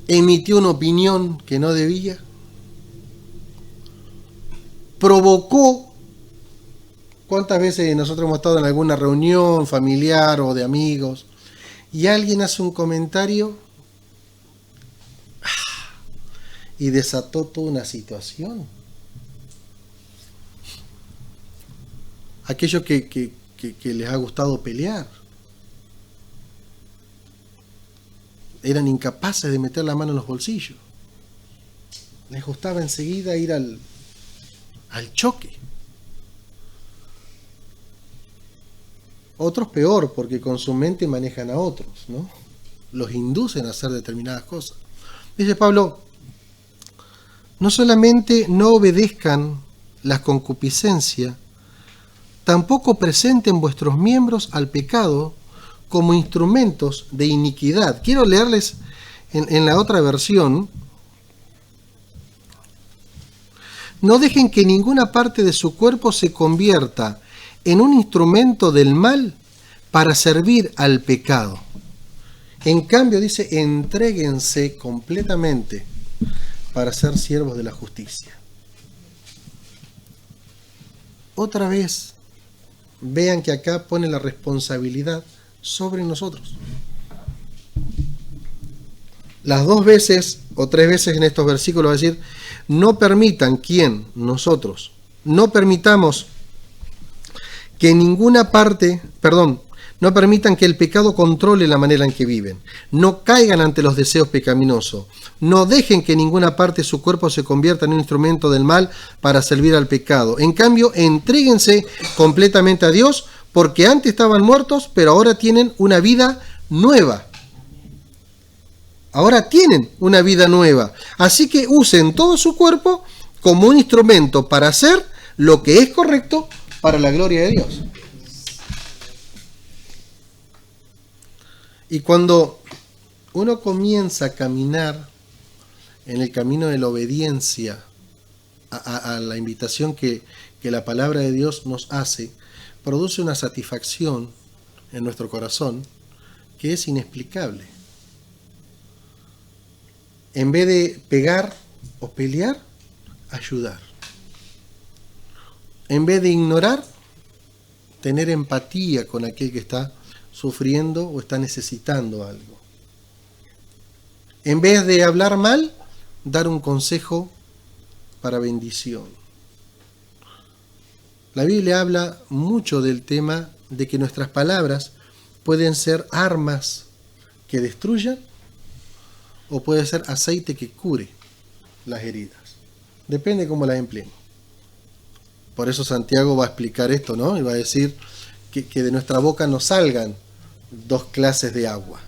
¿Emitió una opinión que no debía? ¿Provocó? ¿Cuántas veces nosotros hemos estado en alguna reunión familiar o de amigos y alguien hace un comentario y desató toda una situación? Aquellos que les ha gustado pelear eran incapaces de meter la mano en los bolsillos. Les gustaba enseguida ir al choque. Otros peor, porque con su mente manejan a otros, ¿no? Los inducen a hacer determinadas cosas. Dice Pablo, no solamente no obedezcan las concupiscencias, tampoco presenten vuestros miembros al pecado como instrumentos de iniquidad. Quiero leerles en la otra versión. No dejen que ninguna parte de su cuerpo se convierta en un instrumento del mal para servir al pecado. En cambio, dice, entréguense completamente para ser siervos de la justicia. Otra vez, vean que acá pone la responsabilidad sobre nosotros. Las 2 veces o 3 veces en estos versículos va a decir, no permitan, ¿quién? Nosotros. No permitamos que no permitan que el pecado controle la manera en que viven. No caigan ante los deseos pecaminosos. No dejen que ninguna parte de su cuerpo se convierta en un instrumento del mal para servir al pecado. En cambio, entréguense completamente a Dios, porque antes estaban muertos, pero ahora tienen una vida nueva. Ahora tienen una vida nueva. Así que usen todo su cuerpo como un instrumento para hacer lo que es correcto para la gloria de Dios. Y cuando uno comienza a caminar en el camino de la obediencia a la invitación que la palabra de Dios nos hace, produce una satisfacción en nuestro corazón que es inexplicable. En vez de pegar o pelear, ayudar. En vez de ignorar, tener empatía con aquel que está sufriendo o está necesitando algo. En vez de hablar mal, dar un consejo para bendición. La Biblia habla mucho del tema de que nuestras palabras pueden ser armas que destruya o puede ser aceite que cure las heridas. Depende cómo las empleemos. Por eso Santiago va a explicar esto, ¿no? Y va a decir que de nuestra boca no salgan dos clases de agua,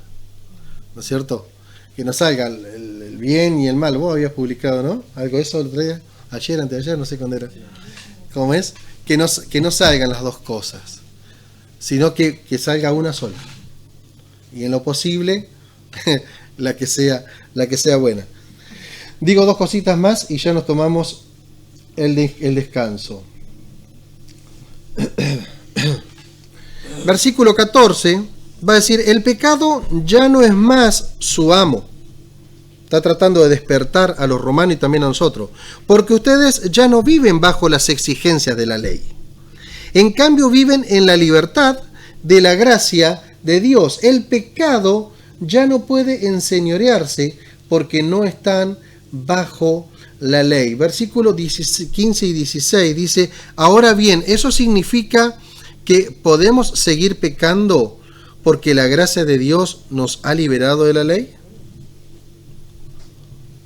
¿no es cierto? Que no salgan el bien y el mal. Vos habías publicado, ¿no? Algo de eso el otro día, ayer, antes de ayer, no sé cuándo era. ¿Cómo es? Que no salgan las dos cosas, sino que salga una sola. Y en lo posible, la que sea buena. Digo dos cositas más y ya nos tomamos el descanso. Versículo 14 va a decir: el pecado ya no es más su amo. Está tratando de despertar a los romanos y también a nosotros, porque ustedes ya no viven bajo las exigencias de la ley. En cambio viven en la libertad de la gracia de Dios. El pecado ya no puede enseñorearse porque no están bajo la ley. Versículos 15 y 16 dice: ahora bien, ¿eso significa que podemos seguir pecando porque la gracia de Dios nos ha liberado de la ley?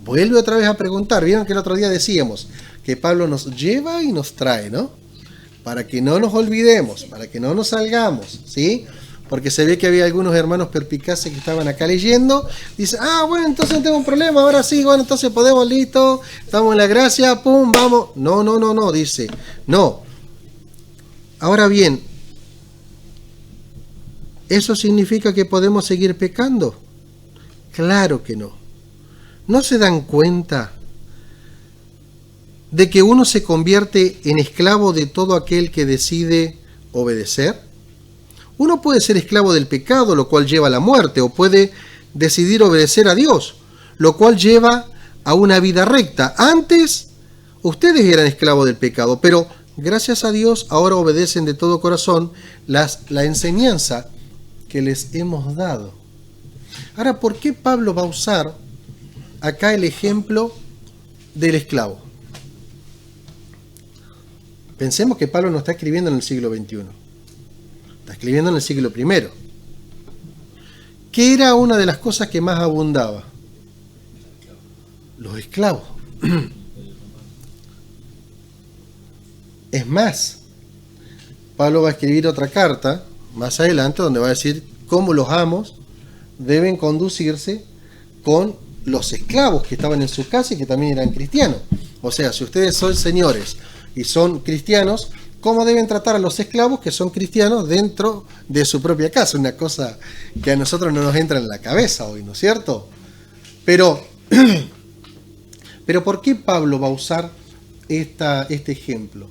Vuelve otra vez a preguntar. Vieron que el otro día decíamos que Pablo nos lleva y nos trae, ¿no? Para que no nos olvidemos, para que no nos salgamos, ¿sí? Porque se ve que había algunos hermanos perpicaces que estaban acá leyendo. Dice: bueno, entonces no tengo un problema, ahora sí, bueno, entonces podemos, listo, estamos en la gracia, pum, vamos. No, dice, no. Ahora bien, ¿eso significa que podemos seguir pecando? Claro que no. ¿No se dan cuenta de que uno se convierte en esclavo de todo aquel que decide obedecer? Uno puede ser esclavo del pecado, lo cual lleva a la muerte, o puede decidir obedecer a Dios, lo cual lleva a una vida recta. Antes, ustedes eran esclavos del pecado, pero gracias a Dios ahora obedecen de todo corazón la enseñanza que les hemos dado. Ahora, ¿por qué Pablo va a usar acá el ejemplo del esclavo? Pensemos que Pablo no está escribiendo en el siglo XXI. Está escribiendo en el siglo I. ¿Qué era una de las cosas que más abundaba? Los esclavos. Es más, Pablo va a escribir otra carta más adelante donde va a decir cómo los amos deben conducirse con los esclavos que estaban en su casa y que también eran cristianos. O sea, si ustedes son señores y son cristianos, ¿cómo deben tratar a los esclavos que son cristianos dentro de su propia casa? Una cosa que a nosotros no nos entra en la cabeza hoy, ¿no es cierto? Pero ¿por qué Pablo va a usar este ejemplo?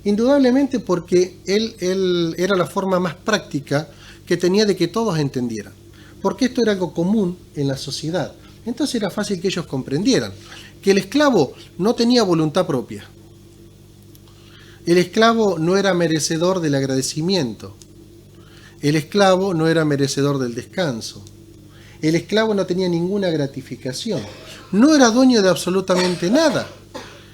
Indudablemente porque él era la forma más práctica que tenía de que todos entendieran. Porque esto era algo común en la sociedad. Entonces era fácil que ellos comprendieran que el esclavo no tenía voluntad propia. El esclavo no era merecedor del agradecimiento. El esclavo no era merecedor del descanso. El esclavo no tenía ninguna gratificación. No era dueño de absolutamente nada.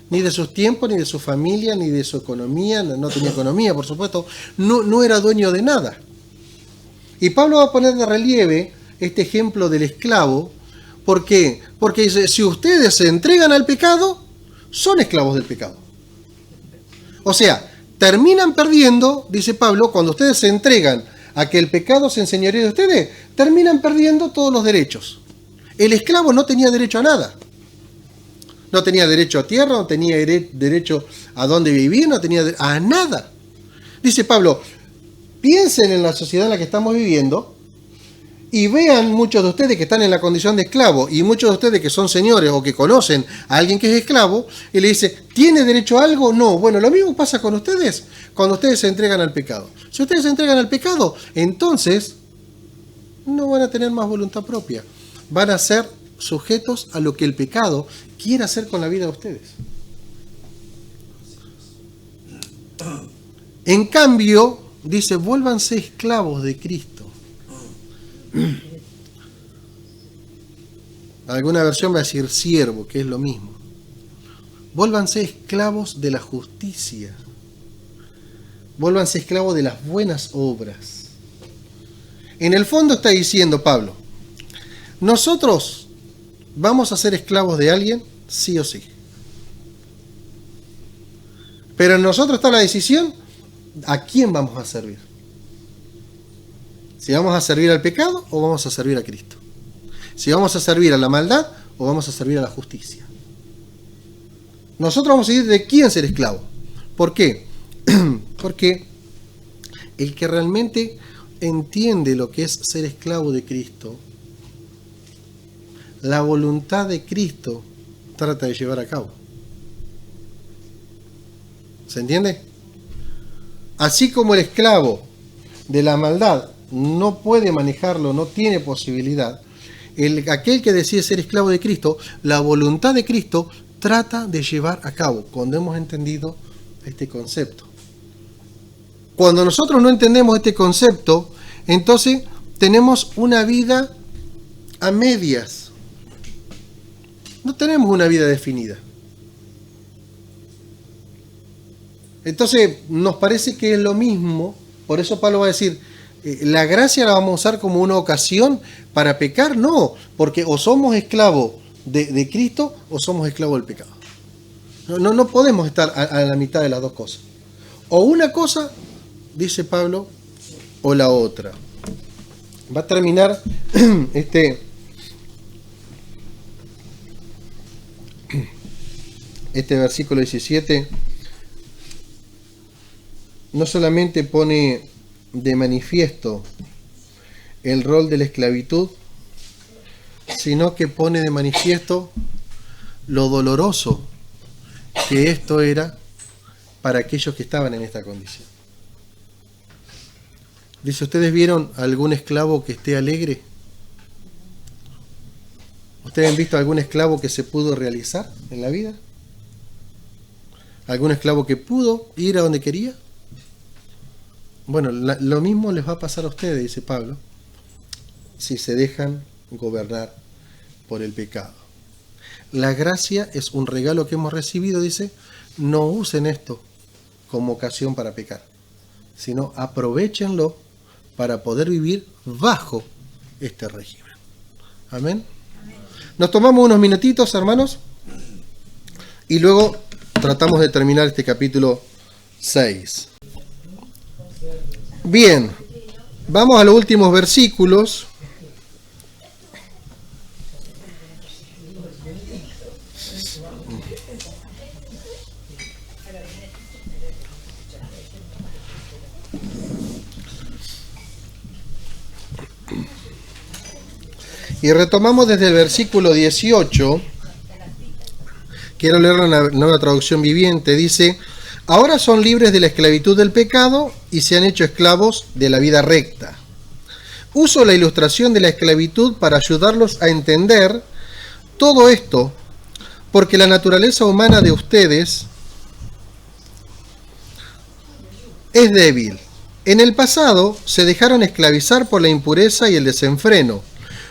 Ni de sus tiempos, ni de su familia, ni de su economía. No tenía economía, por supuesto. No era dueño de nada. Y Pablo va a poner de relieve este ejemplo del esclavo. ¿Por qué? Porque dice, si ustedes se entregan al pecado, son esclavos del pecado. O sea, terminan perdiendo, dice Pablo, cuando ustedes se entregan a que el pecado se enseñoree de ustedes, terminan perdiendo todos los derechos. El esclavo no tenía derecho a nada. No tenía derecho a tierra, no tenía derecho a dónde vivir, no tenía a nada. Dice Pablo, piensen en la sociedad en la que estamos viviendo y vean muchos de ustedes que están en la condición de esclavo y muchos de ustedes que son señores o que conocen a alguien que es esclavo y le dice, ¿tiene derecho a algo? No. Bueno, lo mismo pasa con ustedes cuando ustedes se entregan al pecado. Si ustedes se entregan al pecado, entonces no van a tener más voluntad propia. Van a ser sujetos a lo que el pecado quiere hacer con la vida de ustedes. En cambio, dice, vuélvanse esclavos de Cristo. Alguna versión va a decir siervo, que es lo mismo. Vuélvanse esclavos de la justicia. Vuélvanse esclavos de las buenas obras. En el fondo está diciendo Pablo, Nosotros vamos a ser esclavos de alguien, sí o sí. Pero en nosotros está la decisión a quién vamos a servir. Si vamos a servir al pecado o vamos a servir a Cristo. Si vamos a servir a la maldad o vamos a servir a la justicia. Nosotros vamos a decidir de quién ser esclavo. ¿Por qué? Porque el que realmente entiende lo que es ser esclavo de Cristo, la voluntad de Cristo trata de llevar a cabo. ¿Se entiende? Así como el esclavo de la maldad no puede manejarlo, no tiene posibilidad, aquel que decide ser esclavo de Cristo, la voluntad de Cristo trata de llevar a cabo, cuando hemos entendido este concepto. Cuando nosotros no entendemos este concepto, entonces tenemos una vida a medias. No tenemos una vida definida. Entonces nos parece que es lo mismo, por eso Pablo va a decir, la gracia la vamos a usar como una ocasión para pecar, no, porque o somos esclavos de Cristo o somos esclavos del pecado. No podemos estar a la mitad de las dos cosas. O una cosa, dice Pablo, o la otra. Va a terminar este versículo 17. No solamente pone de manifiesto el rol de la esclavitud, sino que pone de manifiesto lo doloroso que esto era para aquellos que estaban en esta condición. Dice, ¿ustedes vieron algún esclavo que esté alegre? ¿Ustedes han visto algún esclavo que se pudo realizar en la vida? ¿Algún esclavo que pudo ir a donde quería? Bueno, lo mismo les va a pasar a ustedes, dice Pablo, si se dejan gobernar por el pecado. La gracia es un regalo que hemos recibido, dice, no usen esto como ocasión para pecar, sino aprovéchenlo para poder vivir bajo este régimen. Amén. Nos tomamos unos minutitos, hermanos, y luego tratamos de terminar este capítulo 6. Bien, vamos a los últimos versículos. Y retomamos desde el versículo 18. Quiero leer la nueva traducción viviente. Dice, ahora son libres de la esclavitud del pecado y se han hecho esclavos de la vida recta. Uso la ilustración de la esclavitud para ayudarlos a entender todo esto, porque la naturaleza humana de ustedes es débil. En el pasado se dejaron esclavizar por la impureza y el desenfreno,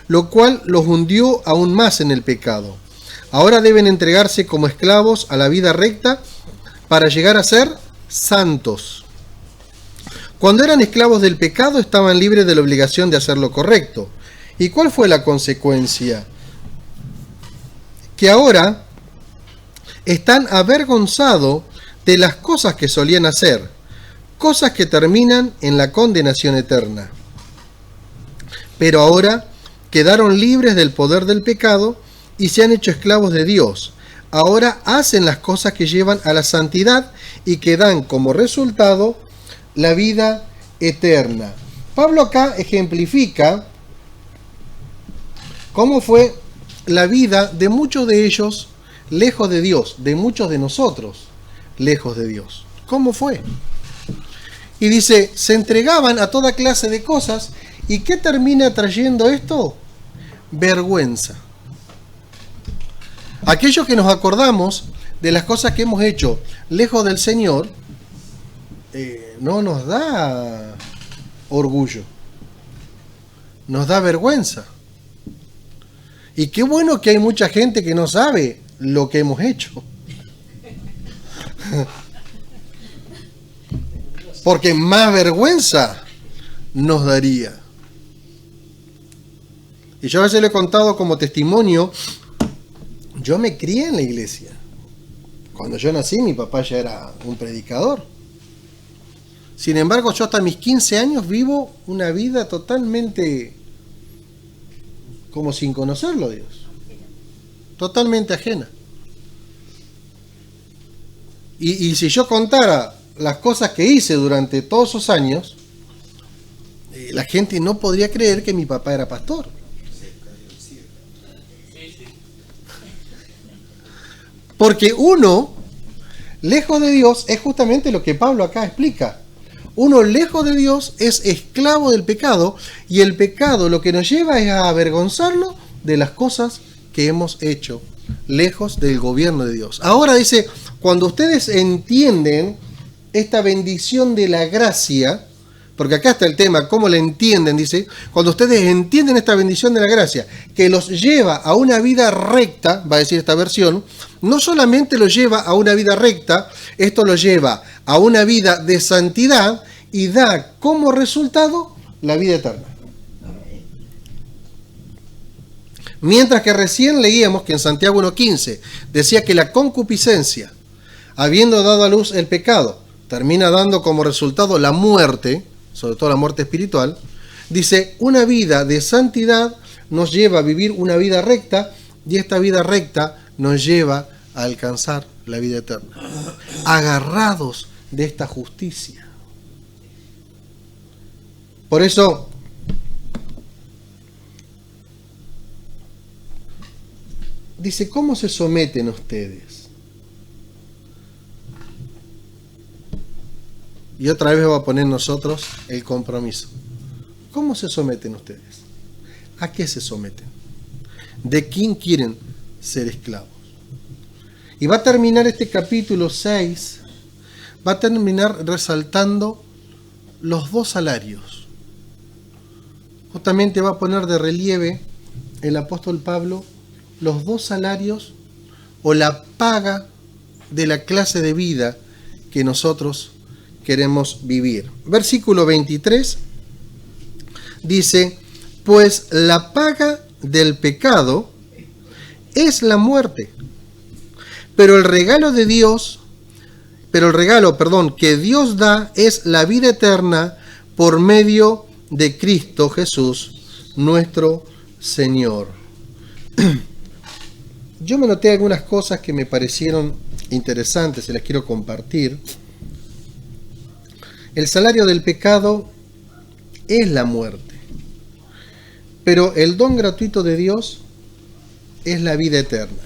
lo cual los hundió aún más en el pecado. Ahora deben entregarse como esclavos a la vida recta para llegar a ser santos. Cuando eran esclavos del pecado estaban libres de la obligación de hacer lo correcto. ¿Y cuál fue la consecuencia? Que ahora están avergonzados de las cosas que solían hacer, cosas que terminan en la condenación eterna. Pero ahora quedaron libres del poder del pecado y se han hecho esclavos de Dios. Ahora hacen las cosas que llevan a la santidad y que dan como resultado la vida eterna. Pablo acá ejemplifica cómo fue la vida de muchos de ellos lejos de Dios, de muchos de nosotros lejos de Dios. ¿Cómo fue? Y dice, se entregaban a toda clase de cosas. ¿Y qué termina trayendo esto? Vergüenza. Aquellos que nos acordamos de las cosas que hemos hecho lejos del Señor, no nos da orgullo, nos da vergüenza. Y qué bueno que hay mucha gente que no sabe lo que hemos hecho. Porque más vergüenza nos daría. Y yo a veces le he contado como testimonio, yo me crié en la iglesia. Cuando yo nací, mi papá ya era un predicador. Sin embargo, yo hasta mis 15 años vivo una vida totalmente como sin conocerlo, Dios. Totalmente ajena. Y si yo contara las cosas que hice durante todos esos años, la gente no podría creer que mi papá era pastor. Porque uno, lejos de Dios, es justamente lo que Pablo acá explica. Uno lejos de Dios es esclavo del pecado, y el pecado lo que nos lleva es a avergonzarnos de las cosas que hemos hecho, lejos del gobierno de Dios. Ahora dice, cuando ustedes entienden esta bendición de la gracia, porque acá está el tema, ¿cómo la entienden? Dice, cuando ustedes entienden esta bendición de la gracia, que los lleva a una vida recta, va a decir esta versión, no solamente los lleva a una vida recta, esto los lleva a una vida de santidad y da como resultado la vida eterna. Mientras que recién leíamos que en Santiago 1:15 decía que la concupiscencia, habiendo dado a luz el pecado, termina dando como resultado la muerte, sobre todo la muerte espiritual. Dice, una vida de santidad nos lleva a vivir una vida recta, y esta vida recta nos lleva a alcanzar la vida eterna, agarrados de esta justicia. Por eso, dice, ¿cómo se someten ustedes? Y otra vez va a poner nosotros el compromiso. ¿Cómo se someten ustedes? ¿A qué se someten? ¿De quién quieren ser esclavos? Y va a terminar este capítulo 6, va a terminar resaltando los dos salarios. Justamente va a poner de relieve el apóstol Pablo los dos salarios o la paga de la clase de vida que nosotros queremos vivir. Versículo 23 dice, pues la paga del pecado es la muerte, pero el regalo que Dios da es la vida eterna por medio de Cristo Jesús, nuestro Señor. Yo me noté algunas cosas que me parecieron interesantes y las quiero compartir. El salario del pecado es la muerte, pero el don gratuito de Dios es la vida eterna.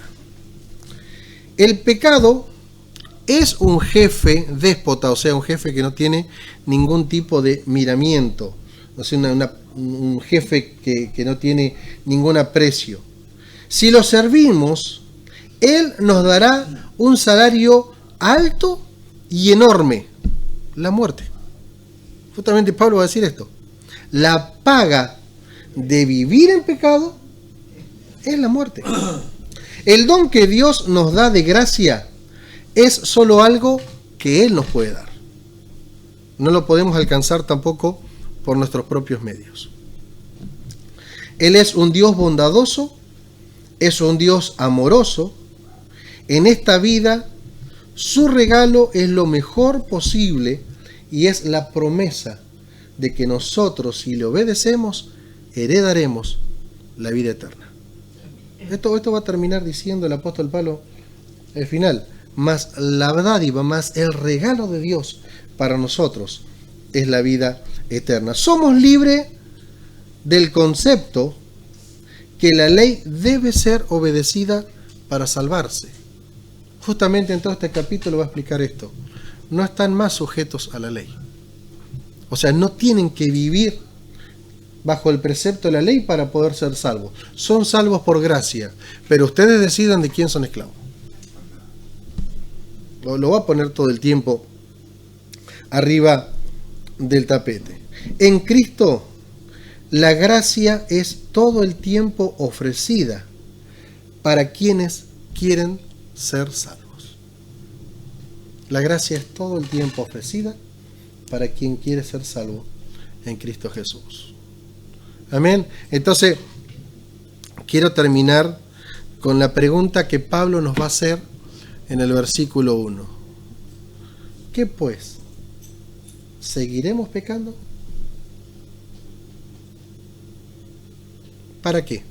El pecado es un jefe déspota, o sea, un jefe que no tiene ningún tipo de miramiento, o sea, un jefe que no tiene ningún aprecio. Si lo servimos, Él nos dará un salario alto y enorme, la muerte. Justamente Pablo va a decir esto. La paga de vivir en pecado es la muerte. El don que Dios nos da de gracia es solo algo que Él nos puede dar. No lo podemos alcanzar tampoco por nuestros propios medios. Él es un Dios bondadoso, es un Dios amoroso. En esta vida, su regalo es lo mejor posible y es la promesa de que nosotros, si le obedecemos, heredaremos la vida eterna. Esto va a terminar diciendo el apóstol Pablo al final, más la dádiva, más el regalo de Dios para nosotros es la vida eterna. Somos libres del concepto que la ley debe ser obedecida para salvarse. Justamente en todo este capítulo va a explicar esto. No están más sujetos a la ley. O sea, no tienen que vivir bajo el precepto de la ley para poder ser salvos. Son salvos por gracia, pero ustedes decidan de quién son esclavos. Lo va a poner todo el tiempo arriba del tapete. En Cristo, la gracia es todo el tiempo ofrecida para quienes quieren ser salvos. La gracia es todo el tiempo ofrecida para quien quiere ser salvo en Cristo Jesús. Amén. Entonces, quiero terminar con la pregunta que Pablo nos va a hacer en el versículo 1. ¿Qué pues? ¿Seguiremos pecando? ¿Para qué?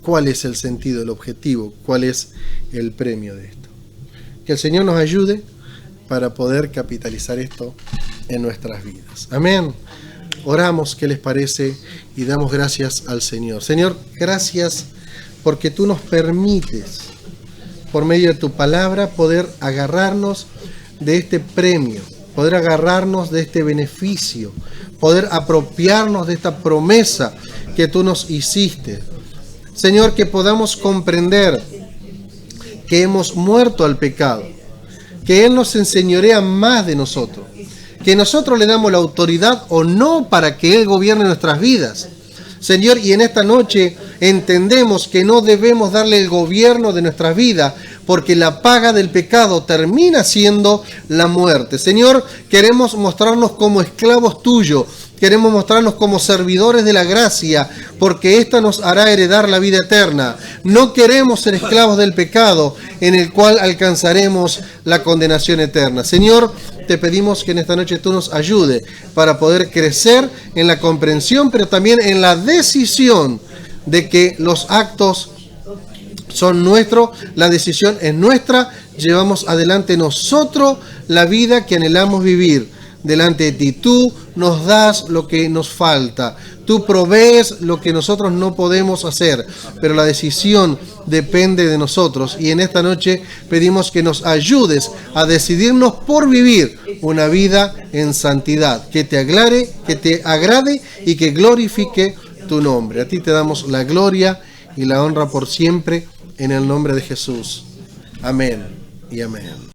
¿Cuál es el sentido, el objetivo? ¿Cuál es el premio de esto? Que el Señor nos ayude para poder capitalizar esto en nuestras vidas. Amén. Oramos, ¿qué les parece? Y damos gracias al Señor. Señor, gracias porque tú nos permites, por medio de tu palabra, poder agarrarnos de este premio, poder agarrarnos de este beneficio, poder apropiarnos de esta promesa que tú nos hiciste. Señor, que podamos comprender que hemos muerto al pecado, que Él nos enseñorea más de nosotros, que nosotros le damos la autoridad o no para que Él gobierne nuestras vidas. Señor, y en esta noche entendemos que no debemos darle el gobierno de nuestras vidas, porque la paga del pecado termina siendo la muerte. Señor, queremos mostrarnos como esclavos tuyos, queremos mostrarnos como servidores de la gracia, porque esta nos hará heredar la vida eterna. No queremos ser esclavos del pecado, en el cual alcanzaremos la condenación eterna. Señor, te pedimos que en esta noche tú nos ayudes para poder crecer en la comprensión, pero también en la decisión de que los actos son nuestros, la decisión es nuestra, llevamos adelante nosotros la vida que anhelamos vivir delante de ti. Tú nos das lo que nos falta, tú provees lo que nosotros no podemos hacer, pero la decisión depende de nosotros. Y en esta noche pedimos que nos ayudes a decidirnos por vivir una vida en santidad, que te agrade y que glorifique tu nombre. A ti te damos la gloria y la honra por siempre, en el nombre de Jesús. Amén y amén.